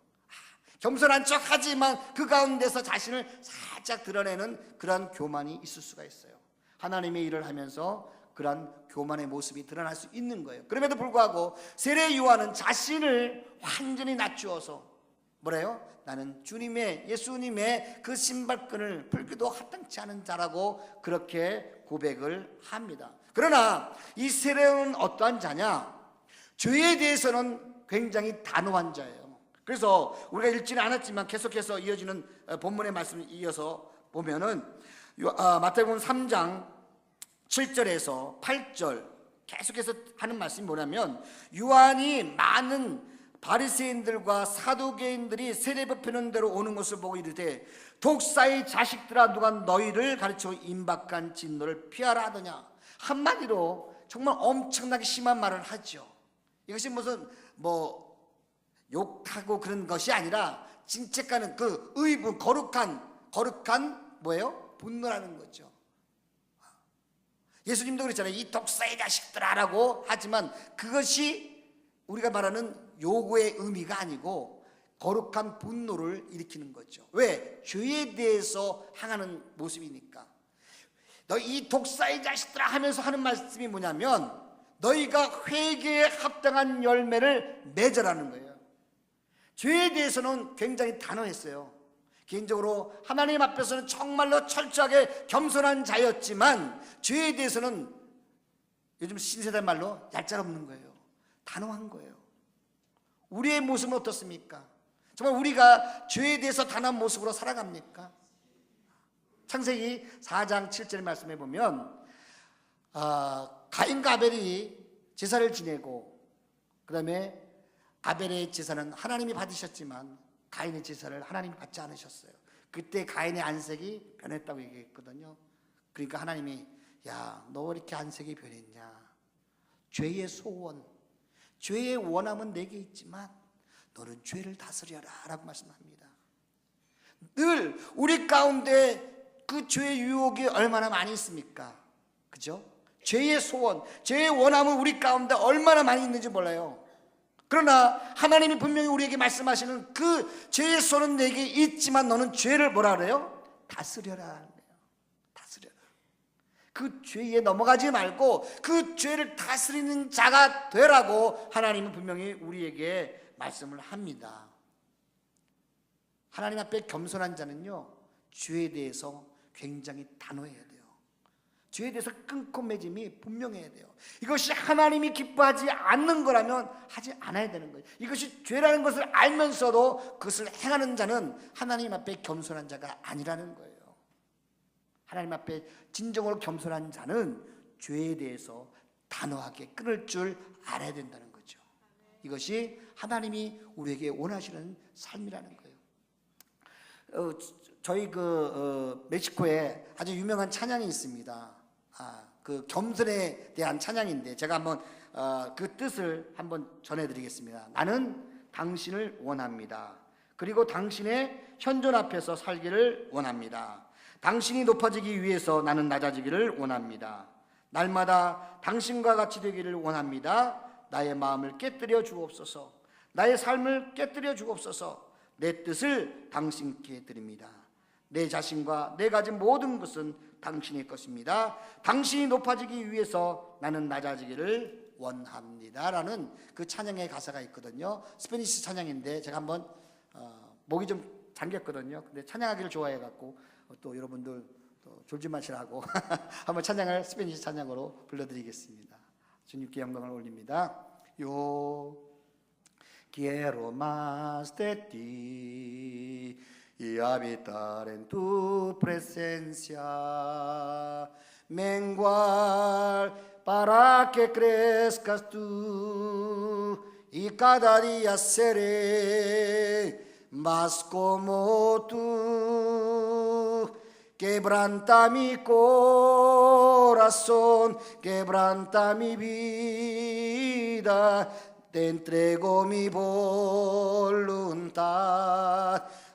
겸손한 척 하지만 그 가운데서 자신을 살짝 드러내는 그런 교만이 있을 수가 있어요. 하나님의 일을 하면서 그런 교만의 모습이 드러날 수 있는 거예요. 그럼에도 불구하고 세례 요한은 자신을 완전히 낮추어서 뭐래요? 나는 예수님의 그 신발끈을 풀기도 합당치 않은 자라고 그렇게 고백을 합니다. 그러나 이 세례는 어떠한 자냐? 죄에 대해서는 굉장히 단호한 자예요. 그래서 우리가 읽지는 않았지만 계속해서 이어지는 본문의 말씀을 이어서 보면은 마태복음 3장 7절에서 8절 계속해서 하는 말씀이 뭐냐면 요한이 많은 바리새인들과 사두개인들이 세례 베푸는 대로 오는 것을 보고 이르되 독사의 자식들아 누가 너희를 가르쳐 임박한 진노를 피하라 하더냐. 한마디로 정말 엄청나게 심한 말을 하죠. 이것이 무슨 욕하고 그런 것이 아니라 진책하는 그 의분 거룩한 뭐예요? 분노라는 거죠. 예수님도 그랬잖아요. 이 독사의 자식들아라고 하지만 그것이 우리가 말하는 요구의 의미가 아니고 거룩한 분노를 일으키는 거죠. 왜? 죄에 대해서 향하는 모습이니까. 너 이 독사의 자식들아 하면서 하는 말씀이 뭐냐면 너희가 회개에 합당한 열매를 맺으라는 거예요. 죄에 대해서는 굉장히 단호했어요. 개인적으로 하나님 앞에서는 정말로 철저하게 겸손한 자였지만 죄에 대해서는 요즘 신세대 말로 얄짤없는 거예요. 단호한 거예요. 우리의 모습은 어떻습니까? 정말 우리가 죄에 대해서 단호한 모습으로 살아갑니까? 창세기 4장 7절 말씀해 보면 가인과 아벨이 제사를 지내고 그 다음에 아벨의 제사는 하나님이 받으셨지만 가인의 제사를 하나님이 받지 않으셨어요. 그때 가인의 안색이 변했다고 얘기했거든요. 그러니까 하나님이 야, 너 왜 이렇게 안색이 변했냐? 죄의 소원, 죄의 원함은 내게 있지만 너는 죄를 다스려라 라고 말씀합니다. 늘 우리 가운데 그 죄의 유혹이 얼마나 많이 있습니까? 그죠? 죄의 소원, 죄의 원함은 우리 가운데 얼마나 많이 있는지 몰라요. 그러나 하나님이 분명히 우리에게 말씀하시는 그 죄의 소원은 내게 있지만 너는 죄를 뭐라 그래요? 다스려라. 다스려라. 그 죄에 넘어가지 말고 그 죄를 다스리는 자가 되라고 하나님은 분명히 우리에게 말씀을 합니다. 하나님 앞에 겸손한 자는요, 죄에 대해서 굉장히 단호해야 돼요. 죄에 대해서 끊고 맺음이 분명해야 돼요. 이것이 하나님이 기뻐하지 않는 거라면 하지 않아야 되는 거예요. 이것이 죄라는 것을 알면서도 그것을 행하는 자는 하나님 앞에 겸손한 자가 아니라는 거예요. 하나님 앞에 진정으로 겸손한 자는 죄에 대해서 단호하게 끊을 줄 알아야 된다는 거죠. 이것이 하나님이 우리에게 원하시는 삶이라는 거예요. 저희 멕시코에 아주 유명한 찬양이 있습니다. 그 겸손에 대한 찬양인데 제가 한번 그 뜻을 한번 전해드리겠습니다. 나는 당신을 원합니다. 그리고 당신의 현존 앞에서 살기를 원합니다. 당신이 높아지기 위해서 나는 낮아지기를 원합니다. 날마다 당신과 같이 되기를 원합니다. 나의 마음을 깨뜨려 주옵소서. 나의 삶을 깨뜨려 주옵소서. 내 뜻을 당신께 드립니다. 내 자신과 내 가진 모든 것은 당신의 것입니다. 당신이 높아지기 위해서 나는 낮아지기를 원합니다라는 그 찬양의 가사가 있거든요. 스페니시 찬양인데 제가 한번 목이 좀 잠겼거든요. 근데 찬양하기를 좋아해갖고 또 여러분들 또 졸지 마시라고 한번 찬양을 스페니시 찬양으로 불러드리겠습니다. 주님께 영광을 올립니다. Yo quiero más de ti y habitar en tu presencia, menguar para que crezcas tú y cada día seré más como tú. Quebranta mi corazón, quebranta mi vida, te entrego mi voluntad.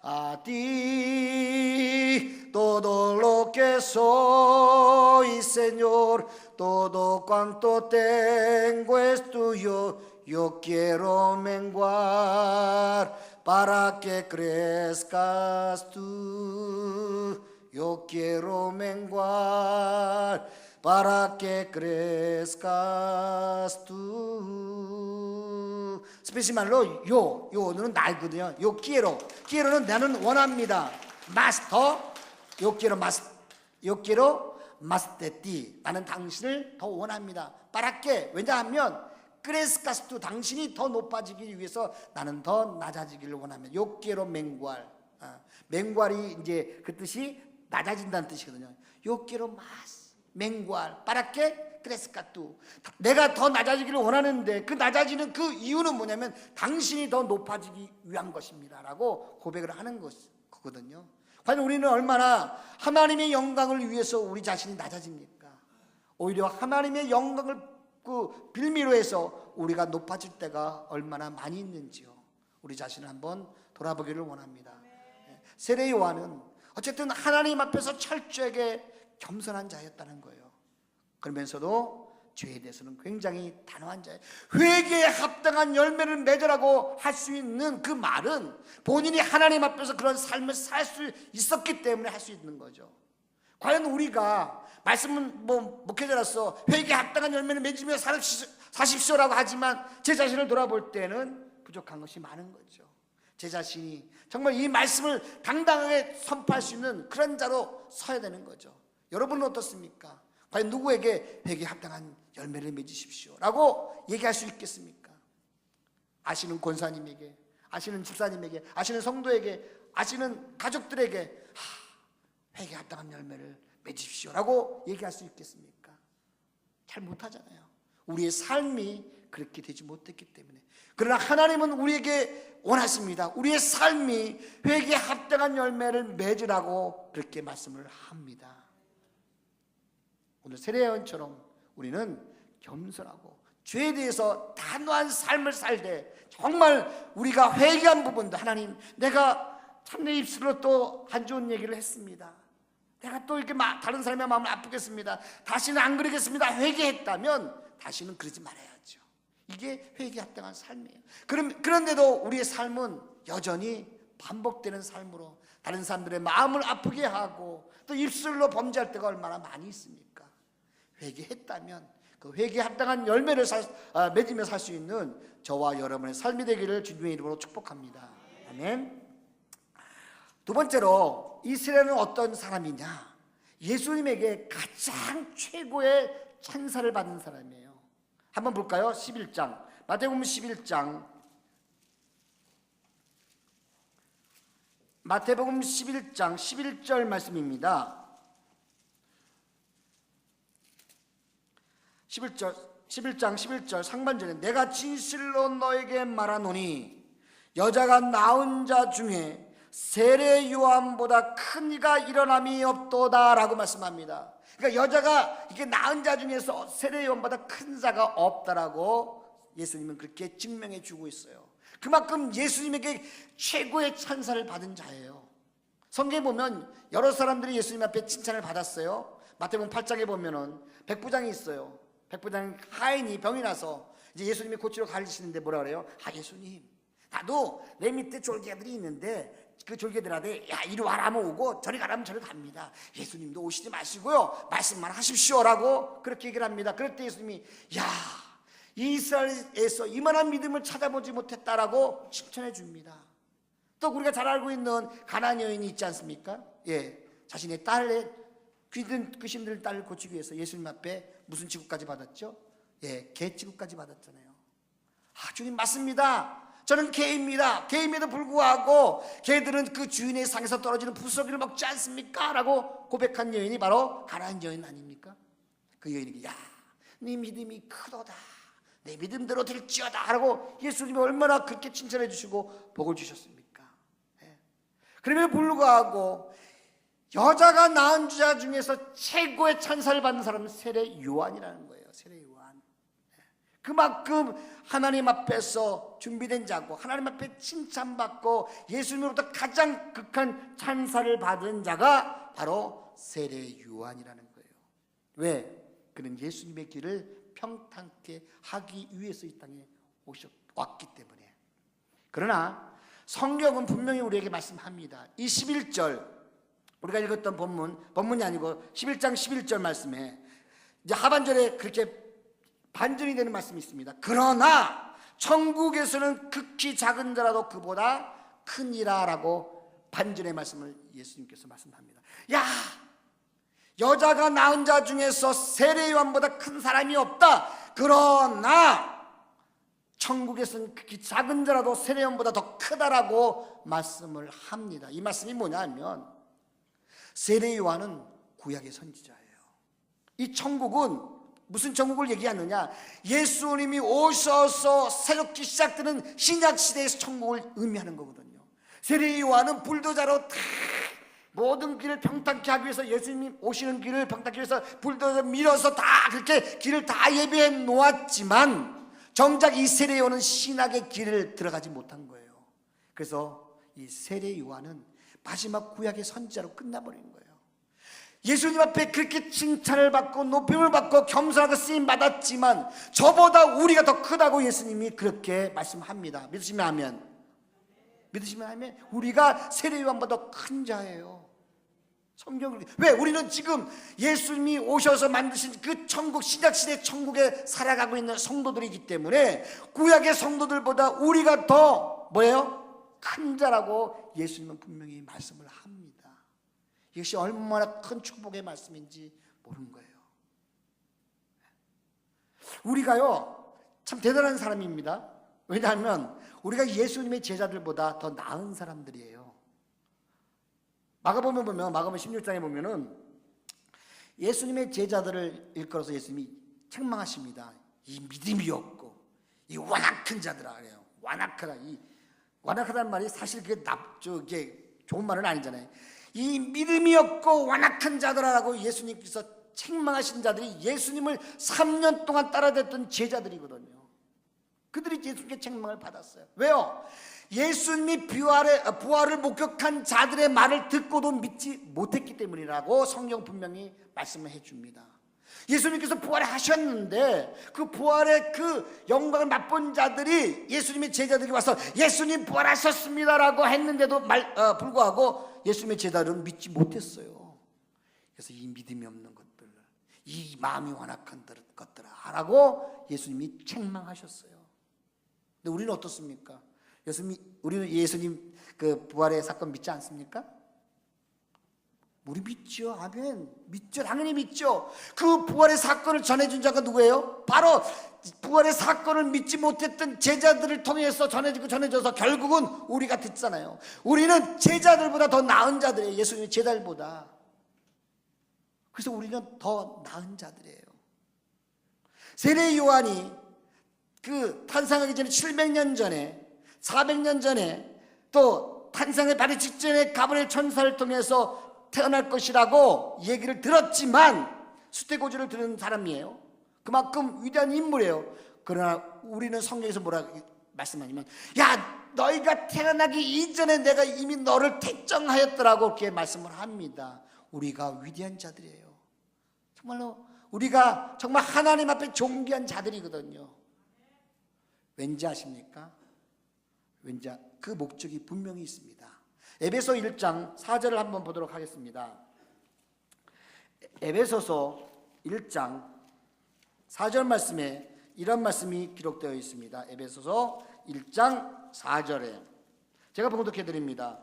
A ti todo lo que soy, Señor, todo cuanto tengo es tuyo. Yo quiero menguar para que crezcas tú. Yo quiero menguar para que crezcas tú. 스페인시 말로 요는 날거든요. 요 quiero는 나는 원합니다. 마스터, yo quiero más de ti. 나는 당신을 더 원합니다. para que, 왜냐하면 crezcas tú, 당신이 더 높아지기 위해서 나는 더 낮아지기를 원합니다. yo quiero menguar. 맹괄이 이제 그 뜻이 낮아진다는 뜻이거든요. Yo quiero más menguar para que crezcas tú. 내가 더 낮아지기를 원하는데 그 낮아지는 그 이유는 뭐냐면 당신이 더 높아지기 위한 것입니다라고 고백을 하는 거거든요. 과연 우리는 얼마나 하나님의 영광을 위해서 우리 자신이 낮아집니까? 오히려 하나님의 영광을 그 빌미로 해서 우리가 높아질 때가 얼마나 많이 있는지요. 우리 자신을 한번 돌아보기를 원합니다. 세례 요한은 어쨌든 하나님 앞에서 철저하게 겸손한 자였다는 거예요. 그러면서도 죄에 대해서는 굉장히 단호한 자예요. 회개에 합당한 열매를 맺으라고 할 수 있는 그 말은 본인이 하나님 앞에서 그런 삶을 살 수 있었기 때문에 할 수 있는 거죠. 과연 우리가 말씀은 목회자로서 회개에 합당한 열매를 맺으며 사십시오라고 하지만 제 자신을 돌아볼 때는 부족한 것이 많은 거죠. 제 자신이 정말 이 말씀을 당당하게 선포할 수 있는 그런 자로 서야 되는 거죠. 여러분은 어떻습니까? 과연 누구에게 회개에 합당한 열매를 맺으십시오 라고 얘기할 수 있겠습니까? 아시는 권사님에게, 아시는 집사님에게, 아시는 성도에게, 아시는 가족들에게 회개에 합당한 열매를 맺으십시오 라고 얘기할 수 있겠습니까? 잘 못하잖아요. 우리의 삶이 그렇게 되지 못했기 때문에. 그러나 하나님은 우리에게 원하십니다. 우리의 삶이 회개에 합당한 열매를 맺으라고 그렇게 말씀을 합니다. 오늘 세례요한처럼 우리는 겸손하고 죄에 대해서 단호한 삶을 살되 정말 우리가 회개한 부분도 하나님, 내가 참 내 입술로 또 안 좋은 얘기를 했습니다. 내가 또 이렇게 다른 사람의 마음을 아프게 했습니다. 다시는 안 그러겠습니다. 회개했다면 다시는 그러지 말아야죠. 이게 회개에 합당한 삶이에요. 그런데도 우리의 삶은 여전히 반복되는 삶으로 다른 사람들의 마음을 아프게 하고 또 입술로 범죄할 때가 얼마나 많이 있습니까? 회개했다면 그 회개에 합당한 열매를 맺으며 살 수 있는 저와 여러분의 삶이 되기를 주님의 이름으로 축복합니다. 아멘. 두 번째로 이 세례는 어떤 사람이냐? 예수님에게 가장 최고의 찬사를 받은 사람이에요. 한번 볼까요? 11장 마태복음 11장 마태복음 11장 11절 말씀입니다. 11장 11절 상반절에 내가 진실로 너에게 말하노니 여자가 낳은 자 중에 세례 요한보다 큰 이가 일어남이 없도다 라고 말씀합니다. 그러니까 여자가 이게 낳은 자 중에서 세례 요한보다 큰 자가 없다라고 예수님은 그렇게 증명해 주고 있어요. 그만큼 예수님에게 최고의 찬사를 받은 자예요. 성경에 보면 여러 사람들이 예수님 앞에 칭찬을 받았어요. 마태복음 8장에 보면은 백부장이 있어요. 백부장 하인이 병이 나서 이제 예수님이 고치러 가시는데 뭐라 그래요? 예수님, 나도 내 밑에 졸개들이 있는데 그 졸개들한테 야 이리 와라 하면 오고 저리 가라면 저리 갑니다. 예수님도 오시지 마시고요 말씀만 하십시오라고 그렇게 얘기를 합니다. 그럴 때 예수님이 야 이스라엘에서 이만한 믿음을 찾아보지 못했다라고 칭찬해 줍니다. 또 우리가 잘 알고 있는 가나안 여인이 있지 않습니까? 예, 자신의 딸의 그 힘든 딸을 고치기 위해서 예수님 앞에 무슨 취급까지 받았죠? 예, 개 취급까지 받았잖아요. 주님 맞습니다. 저는 개입니다. 개임에도 불구하고 개들은 그 주인의 상에서 떨어지는 부스러기를 먹지 않습니까? 라고 고백한 여인이 바로 가나안 여인 아닙니까? 그 여인에게 야, 네 믿음이 크도다. 내 믿음대로 될지어다. 라고 예수님이 얼마나 그렇게 칭찬해 주시고 복을 주셨습니까? 예. 그럼에도 불구하고 여자가 낳은 자 중에서 최고의 찬사를 받는 사람은 세례 요한이라는 거예요. 세례 요한. 그만큼 하나님 앞에서 준비된 자고 하나님 앞에 칭찬받고 예수님으로부터 가장 극한 찬사를 받은 자가 바로 세례 요한이라는 거예요. 왜? 그는 예수님의 길을 평탄케 하기 위해서 이 땅에 왔기 때문에. 그러나 성경은 분명히 우리에게 말씀합니다. 이 11절 우리가 읽었던 본문이 아니고 11장 11절 말씀에 이제 하반절에 그렇게 반전이 되는 말씀이 있습니다. 그러나 천국에서는 극히 작은 자라도 그보다 크니라 라고 반전의 말씀을 예수님께서 말씀합니다. 야, 여자가 낳은 자 중에서 세례 요한보다 큰 사람이 없다. 그러나 천국에서는 극히 작은 자라도 세례 요한보다 더 크다라고 말씀을 합니다. 이 말씀이 뭐냐면 세례 요한은 구약의 선지자예요. 이 천국은 무슨 천국을 얘기하느냐? 예수님이 오셔서 새롭게 시작되는 신약시대의 천국을 의미하는 거거든요. 세례 요한은 불도자로 다 모든 길을 평탄케 하기 위해서 예수님이 오시는 길을 평탄케 위해서 불도자 밀어서 다 그렇게 길을 다 예비해 놓았지만 정작 이 세례 요한은 신약의 길을 들어가지 못한 거예요. 그래서 이 세례 요한은 마지막 구약의 선지자로 끝나버리는 거예요. 예수님 앞에 그렇게 칭찬을 받고 높임을 받고 겸손하게 쓰임 받았지만 저보다 우리가 더 크다고 예수님이 그렇게 말씀합니다. 믿으시면 아멘. 믿으시면 아멘. 우리가 세례 요한보다 더 큰 자예요. 성경을. 왜? 우리는 지금 예수님이 오셔서 만드신 그 천국, 신약시대 천국에 살아가고 있는 성도들이기 때문에 구약의 성도들보다 우리가 더 뭐예요? 큰 자라고 예수님은 분명히 말씀을 합니다. 이것이 얼마나 큰 축복의 말씀인지 모르는 거예요. 우리가요 참 대단한 사람입니다. 왜냐하면 우리가 예수님의 제자들보다 더 나은 사람들이에요. 마가복음에 보면 마가복음 16장에 보면은 예수님의 제자들을 일컬어서 예수님이 책망하십니다. 이 믿음이 없고 이 완악한 자들아 그래요. 완악하다. 이 완악하다는 말이 사실 그게 좋은 말은 아니잖아요. 이 믿음이 없고 완악한 자들아라고 예수님께서 책망하신 자들이 예수님을 3년 동안 따라댔던 제자들이거든요. 그들이 예수님께 책망을 받았어요. 왜요? 예수님이 부활을 목격한 자들의 말을 듣고도 믿지 못했기 때문이라고 성경 분명히 말씀을 해줍니다. 예수님께서 부활하셨는데 그 부활의 그 영광을 맛본 자들이 예수님의 제자들이 와서 예수님 부활하셨습니다라고 했는데도 불구하고 예수님의 제자들은 믿지 못했어요. 그래서 이 믿음이 없는 것들, 이 마음이 완악한 것들아 라고 예수님이 책망하셨어요. 근데 우리는 어떻습니까? 우리는 예수님 그 부활의 사건 믿지 않습니까? 우리 믿죠. 아멘. 믿죠. 당연히 믿죠. 그 부활의 사건을 전해준 자가 누구예요? 바로 부활의 사건을 믿지 못했던 제자들을 통해서 전해져서 결국은 우리가 듣잖아요. 우리는 제자들보다 더 나은 자들이에요. 예수님의 제자들보다. 그래서 우리는 더 나은 자들이에요. 세례 요한이 그 탄생하기 전에 700년 전에 400년 전에 또 탄생의 바로 직전에 가브리엘 천사를 통해서 태어날 것이라고 얘기를 들었지만 수태고지를 들은 사람이에요. 그만큼 위대한 인물이에요. 그러나 우리는 성경에서 뭐라 말씀하냐면 야 너희가 태어나기 이전에 내가 이미 너를 택정하였더라고 그렇게 말씀을 합니다. 우리가 위대한 자들이에요. 정말로 우리가 정말 하나님 앞에 존귀한 자들이거든요. 왠지 아십니까? 왠지 그 목적이 분명히 있습니다. 에베소 1장 4절을 한번 보도록 하겠습니다. 에베소서 1장 4절 말씀에 이런 말씀이 기록되어 있습니다. 에베소서 1장 4절에 제가 봉독해 드립니다.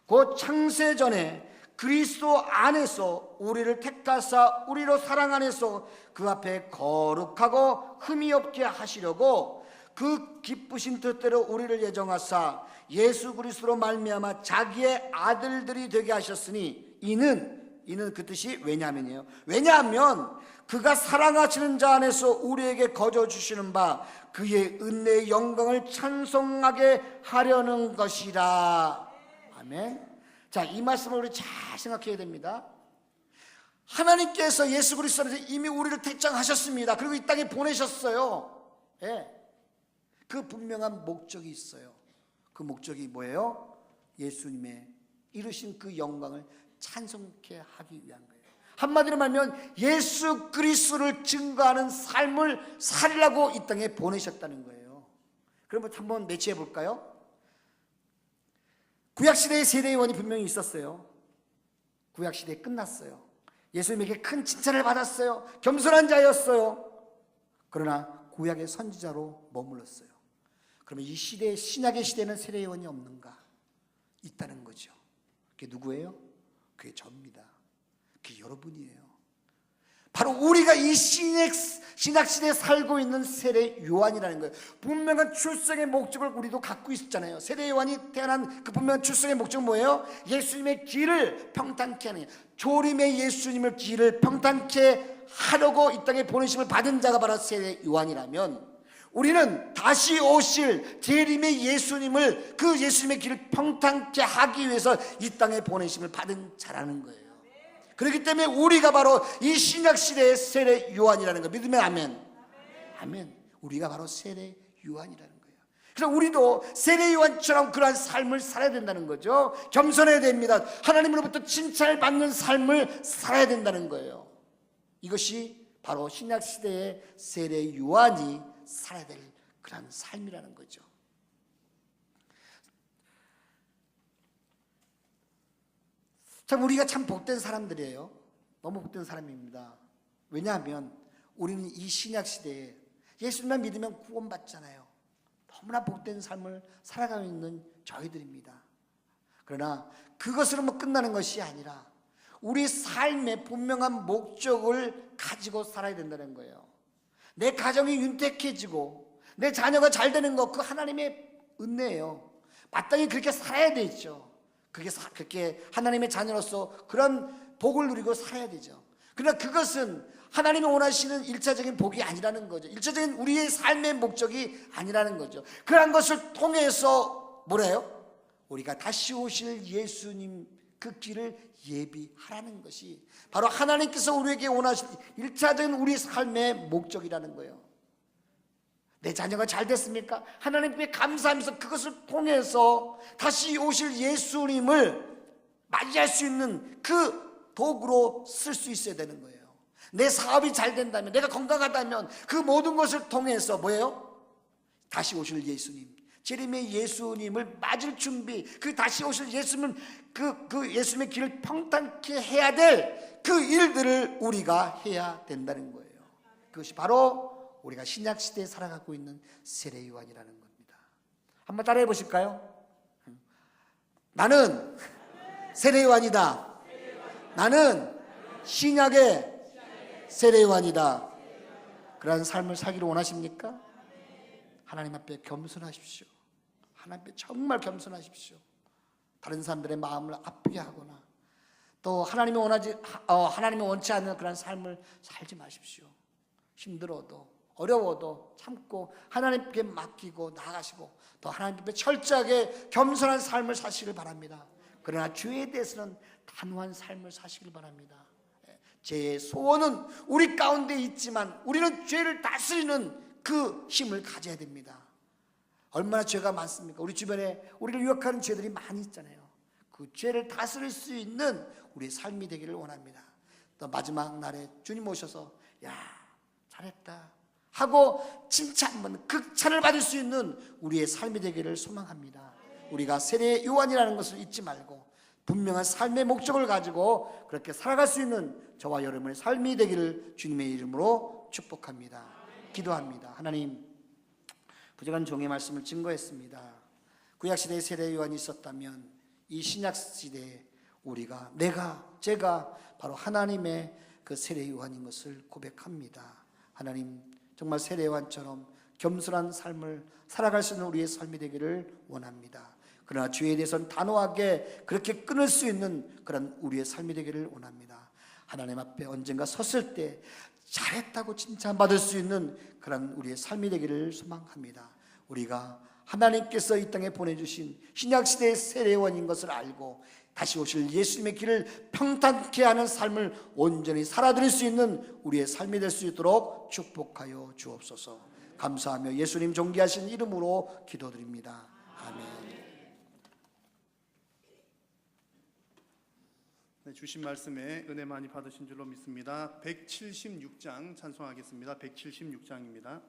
곧 창세전에 그리스도 안에서 우리를 택하사 우리로 사랑 안에서 그 앞에 거룩하고 흠이 없게 하시려고 그 기쁘신 뜻대로 우리를 예정하사 예수 그리스도로 말미암아 자기의 아들들이 되게 하셨으니 이는 그 뜻이 왜냐하면이에요. 왜냐하면 그가 사랑하시는 자 안에서 우리에게 거저 주시는 바 그의 은혜의 영광을 찬송하게 하려는 것이라. 아멘. 자, 이 말씀을 우리 잘 생각해야 됩니다. 하나님께서 예수 그리스도에서 이미 우리를 택정하셨습니다. 그리고 이 땅에 보내셨어요. 예. 그 분명한 목적이 있어요. 그 목적이 뭐예요? 예수님의 이루신 그 영광을 찬송케 하기 위한 거예요. 한마디로 말하면 예수 그리스도를 증거하는 삶을 살라고 이 땅에 보내셨다는 거예요. 그러면 한번 매치해 볼까요? 구약시대의 세례요한이 분명히 있었어요. 구약시대에 끝났어요. 예수님에게 큰 칭찬을 받았어요. 겸손한 자였어요. 그러나 구약의 선지자로 머물렀어요. 그러면 이 시대의 신약의 시대는 세례요한이 없는가? 있다는 거죠. 그게 누구예요? 그게 저입니다. 그게 여러분이에요. 바로 우리가 이 신약시대에 살고 있는 세례 요한이라는 거예요. 분명한 출생의 목적을 우리도 갖고 있었잖아요. 세례 요한이 태어난 그 분명한 출생의 목적은 뭐예요? 예수님의 길을 평탄케 하는, 조림의 예수님의 길을 평탄케 하려고 이 땅에 보내심을 받은 자가 바로 세례 요한이라면, 우리는 다시 오실 재림의 예수님을, 그 예수님의 길을 평탄케 하기 위해서 이 땅에 보내심을 받은 자라는 거예요. 그렇기 때문에 우리가 바로 이 신약시대의 세례 요한이라는 거 믿으면 아멘. 아멘. 우리가 바로 세례 요한이라는 거예요. 그래서 우리도 세례 요한처럼 그러한 삶을 살아야 된다는 거죠. 겸손해야 됩니다. 하나님으로부터 칭찬을 받는 삶을 살아야 된다는 거예요. 이것이 바로 신약시대의 세례 요한이 살아야 될 그런 삶이라는 거죠. 참 우리가 참 복된 사람들이에요. 너무 복된 사람입니다. 왜냐하면 우리는 이 신약시대에 예수님만 믿으면 구원받잖아요. 너무나 복된 삶을 살아가고 있는 저희들입니다. 그러나 그것으로 끝나는 것이 아니라 우리 삶의 분명한 목적을 가지고 살아야 된다는 거예요. 내 가정이 윤택해지고 내 자녀가 잘 되는 것, 그 하나님의 은혜예요. 마땅히 그렇게 살아야 되죠. 그렇게 하나님의 자녀로서 그런 복을 누리고 살아야 되죠. 그러나 그것은 하나님이 원하시는 일차적인 복이 아니라는 거죠. 일차적인 우리의 삶의 목적이 아니라는 거죠. 그런 것을 통해서 뭐래요? 우리가 다시 오실 예수님 그 길을 예비하라는 것이 바로 하나님께서 우리에게 원하시는 일차적인 우리 삶의 목적이라는 거예요. 내 자녀가 잘 됐습니까? 하나님께 감사하면서 그것을 통해서 다시 오실 예수님을 맞이할 수 있는 그 도구로 쓸 수 있어야 되는 거예요. 내 사업이 잘 된다면, 내가 건강하다면 그 모든 것을 통해서 뭐예요? 다시 오실 예수님, 재림의 예수님을 맞을 준비, 그 다시 오실 예수님, 그 예수님의 길을 평탄케 해야 될 그 일들을 우리가 해야 된다는 거예요. 그것이 바로 우리가 신약시대에 살아가고 있는 세례 요한이라는 겁니다. 한번 따라해 보실까요? 나는 세례 요한이다. 나는 신약의 세례 요한이다. 그런 삶을 살기를 원하십니까? 하나님 앞에 겸손하십시오. 하나님 앞에 정말 겸손하십시오. 다른 사람들의 마음을 아프게 하거나 또 하나님이 원치 않는 그런 삶을 살지 마십시오. 힘들어도 어려워도 참고 하나님께 맡기고 나아가시고 또 하나님께 철저하게 겸손한 삶을 사시길 바랍니다. 그러나 죄에 대해서는 단호한 삶을 사시길 바랍니다. 제 소원은 우리 가운데 있지만 우리는 죄를 다스리는 그 힘을 가져야 됩니다. 얼마나 죄가 많습니까? 우리 주변에 우리를 유혹하는 죄들이 많이 있잖아요. 그 죄를 다스릴 수 있는 우리의 삶이 되기를 원합니다. 또 마지막 날에 주님 오셔서 야 잘했다 하고 칭찬, 극찬을 받을 수 있는 우리의 삶이 되기를 소망합니다. 우리가 세례 요한이라는 것을 잊지 말고 분명한 삶의 목적을 가지고 그렇게 살아갈 수 있는 저와 여러분의 삶이 되기를 주님의 이름으로 축복합니다. 기도합니다. 하나님, 부족한 종의 말씀을 증거했습니다. 구약시대에 세례 요한이 있었다면 이 신약시대에 우리가, 제가 바로 하나님의 그 세례 요한인 것을 고백합니다. 하나님, 정말 세례 요한처럼 겸손한 삶을 살아갈 수 있는 우리의 삶이 되기를 원합니다. 그러나 죄에 대해서는 단호하게 그렇게 끊을 수 있는 그런 우리의 삶이 되기를 원합니다. 하나님 앞에 언젠가 섰을 때 잘했다고 칭찬받을 수 있는 그런 우리의 삶이 되기를 소망합니다. 우리가 하나님께서 이 땅에 보내주신 신약시대의 세례원인 것을 알고 다시 오실 예수님의 길을 평탄케 하는 삶을 온전히 살아드릴 수 있는 우리의 삶이 될 수 있도록 축복하여 주옵소서. 감사하며 예수님 존귀하신 이름으로 기도드립니다. 아멘. 네, 주신 말씀에 은혜 많이 받으신 줄로 믿습니다. 176장 찬송하겠습니다. 176장입니다.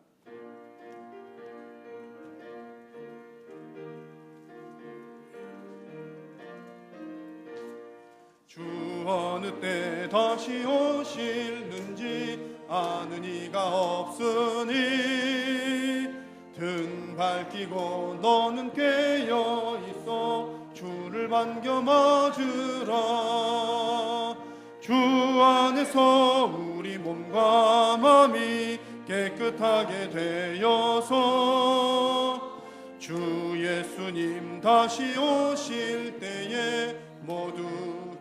주 어느 때 다시 오실는지 아는 이가 없으니 등 밝히고 너는 깨어 있어 주를 반겨 맞으라. 주 안에서 우리 몸과 마음이 깨끗하게 되어서 주 예수님 다시 오실 때에 모두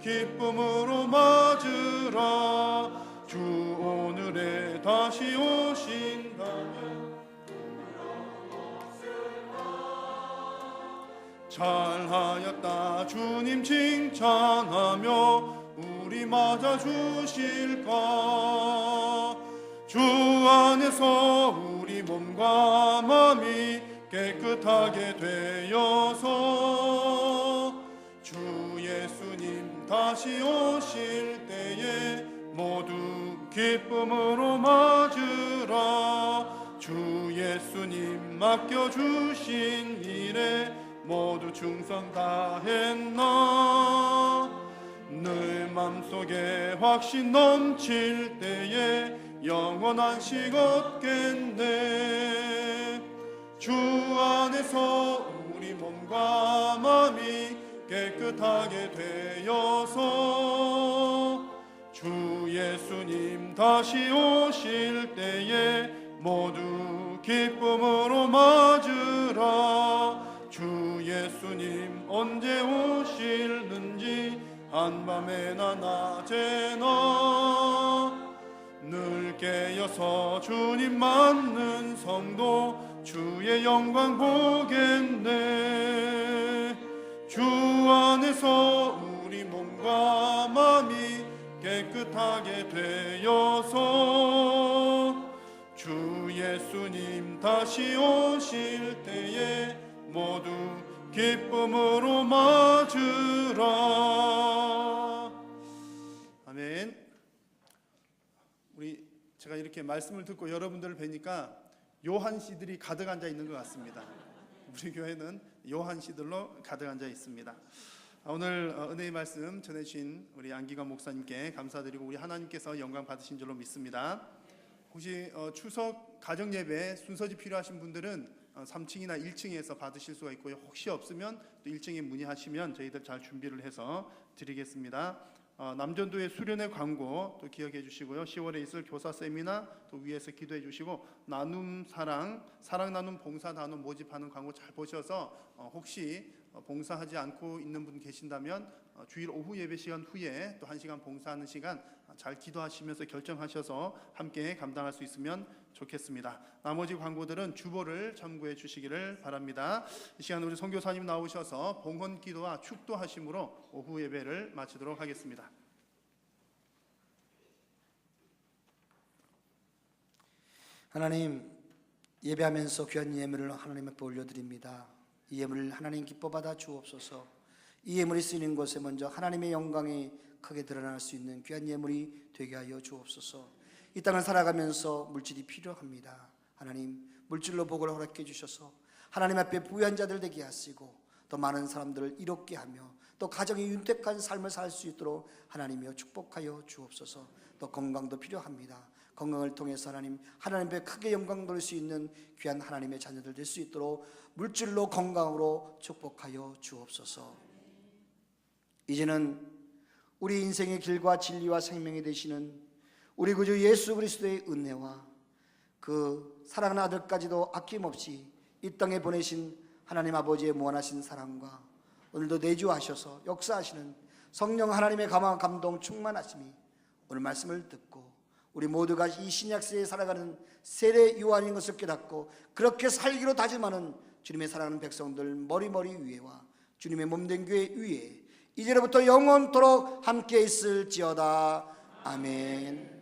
기쁨으로 맞으라. 주 오늘에 다시 오신다면 잘하였다 주님 칭찬하며 우리 맞아 주실까. 주 안에서 우리 몸과 마음이 깨끗하게 되어서 주 예수님 다시 오실 때에 모두 기쁨으로 맞으라. 주 예수님 맡겨주신 일에 모두 충성 다했나. 늘 맘속에 확신 넘칠 때에 영원한 식 얻겠네. 주 안에서 우리 몸과 마음이 깨끗하게 되어서 주 예수님 다시 오실 때에 모두 기쁨으로 맞으라. 주 예수님 언제 오실는지 한밤에나 낮에나 늘 깨어서 주님 맞는 성도 주의 영광 보겠네. 주 안에서 우리 몸과 마음이 깨끗하게 되어서 주 예수님 다시 오실 때에 모두 기쁨으로 맞으라. 아멘. 제가 이렇게 말씀을 듣고 여러분들을 뵈니까 요한 씨들이 가득 앉아 있는 것 같습니다. 우리 교회는 요한 씨들로 가득 앉아 있습니다. 오늘 은혜의 말씀 전해주신 우리 안기관 목사님께 감사드리고 우리 하나님께서 영광 받으신 줄로 믿습니다. 혹시 추석 가정 예배 순서지 필요하신 분들은 3층이나 1층에서 받으실 수가 있고요. 혹시 없으면 또 1층에 문의하시면 저희들 잘 준비를 해서 드리겠습니다. 남전도의 수련회 광고 또 기억해 주시고요. 10월에 있을 교사 세미나 또 위에서 기도해 주시고 나눔 사랑 나눔 봉사 나눔 모집하는 광고 잘 보셔서 혹시 봉사하지 않고 있는 분 계신다면 주일 오후 예배 시간 후에 또 1시간 봉사하는 시간 잘 기도하시면서 결정하셔서 함께 감당할 수 있으면 좋겠습니다. 나머지 광고들은 주보를 참고해 주시기를 바랍니다. 이 시간 우리 선교사님 나오셔서 봉헌 기도와 축도하심으로 오후 예배를 마치도록 하겠습니다. 하나님, 예배하면서 귀한 예물을 하나님 앞에 올려드립니다. 이 예물을 하나님 기뻐 받아 주옵소서. 이 예물이 쓰이는 곳에 먼저 하나님의 영광이 크게 드러날 수 있는 귀한 예물이 되게 하여 주옵소서. 이 땅을 살아가면서 물질이 필요합니다. 하나님, 물질로 복을 허락해 주셔서 하나님 앞에 부유한 자들 되게 하시고 또 많은 사람들을 이롭게 하며 또 가정이 윤택한 삶을 살 수 있도록 하나님이여 축복하여 주옵소서. 또 건강도 필요합니다. 건강을 통해서 하나님 앞에 크게 영광 돌릴 수 있는 귀한 하나님의 자녀들 될 수 있도록 물질로 건강으로 축복하여 주옵소서. 이제는 우리 인생의 길과 진리와 생명이 되시는 우리 구주 예수 그리스도의 은혜와 그 사랑하는 아들까지도 아낌없이 이 땅에 보내신 하나님 아버지의 무한하신 사랑과 오늘도 내주하셔서 역사하시는 성령 하나님의 감동 충만하심이 오늘 말씀을 듣고 우리 모두가 이 신약세에 살아가는 세례 요한인 것을 깨닫고 그렇게 살기로 다짐하는 주님의 사랑하는 백성들 머리머리 위에와 주님의 몸된 교회 위에 이제로부터 영원토록 함께 있을지어다. 아멘.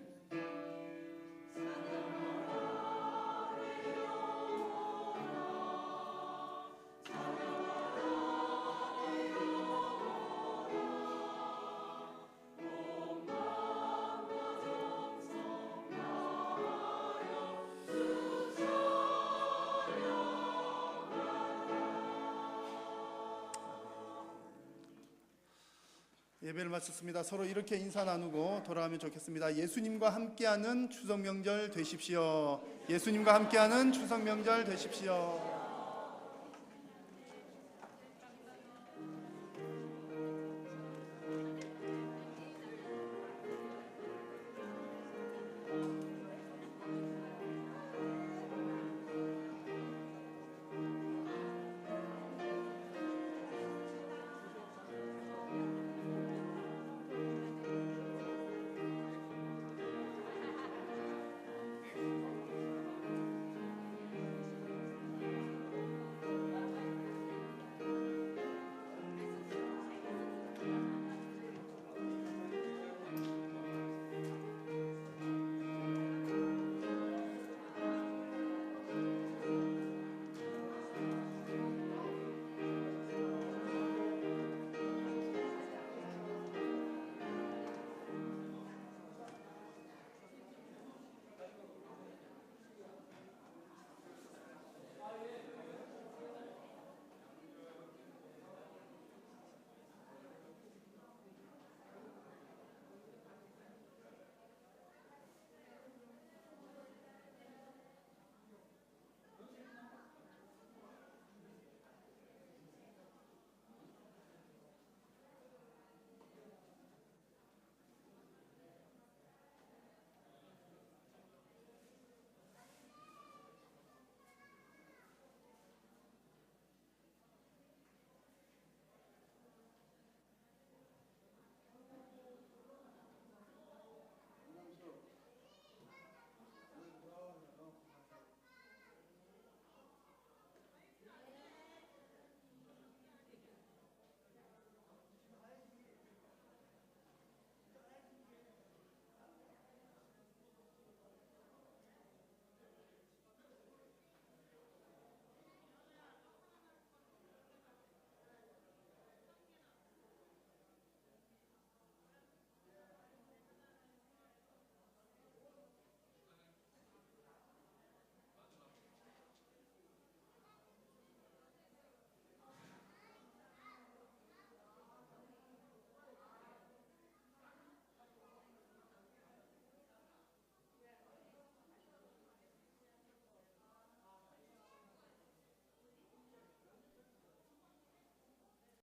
예배를 마쳤습니다. 서로 이렇게 인사 나누고 돌아가면 좋겠습니다. 예수님과 함께하는 추석 명절 되십시오. 예수님과 함께하는 추석 명절 되십시오.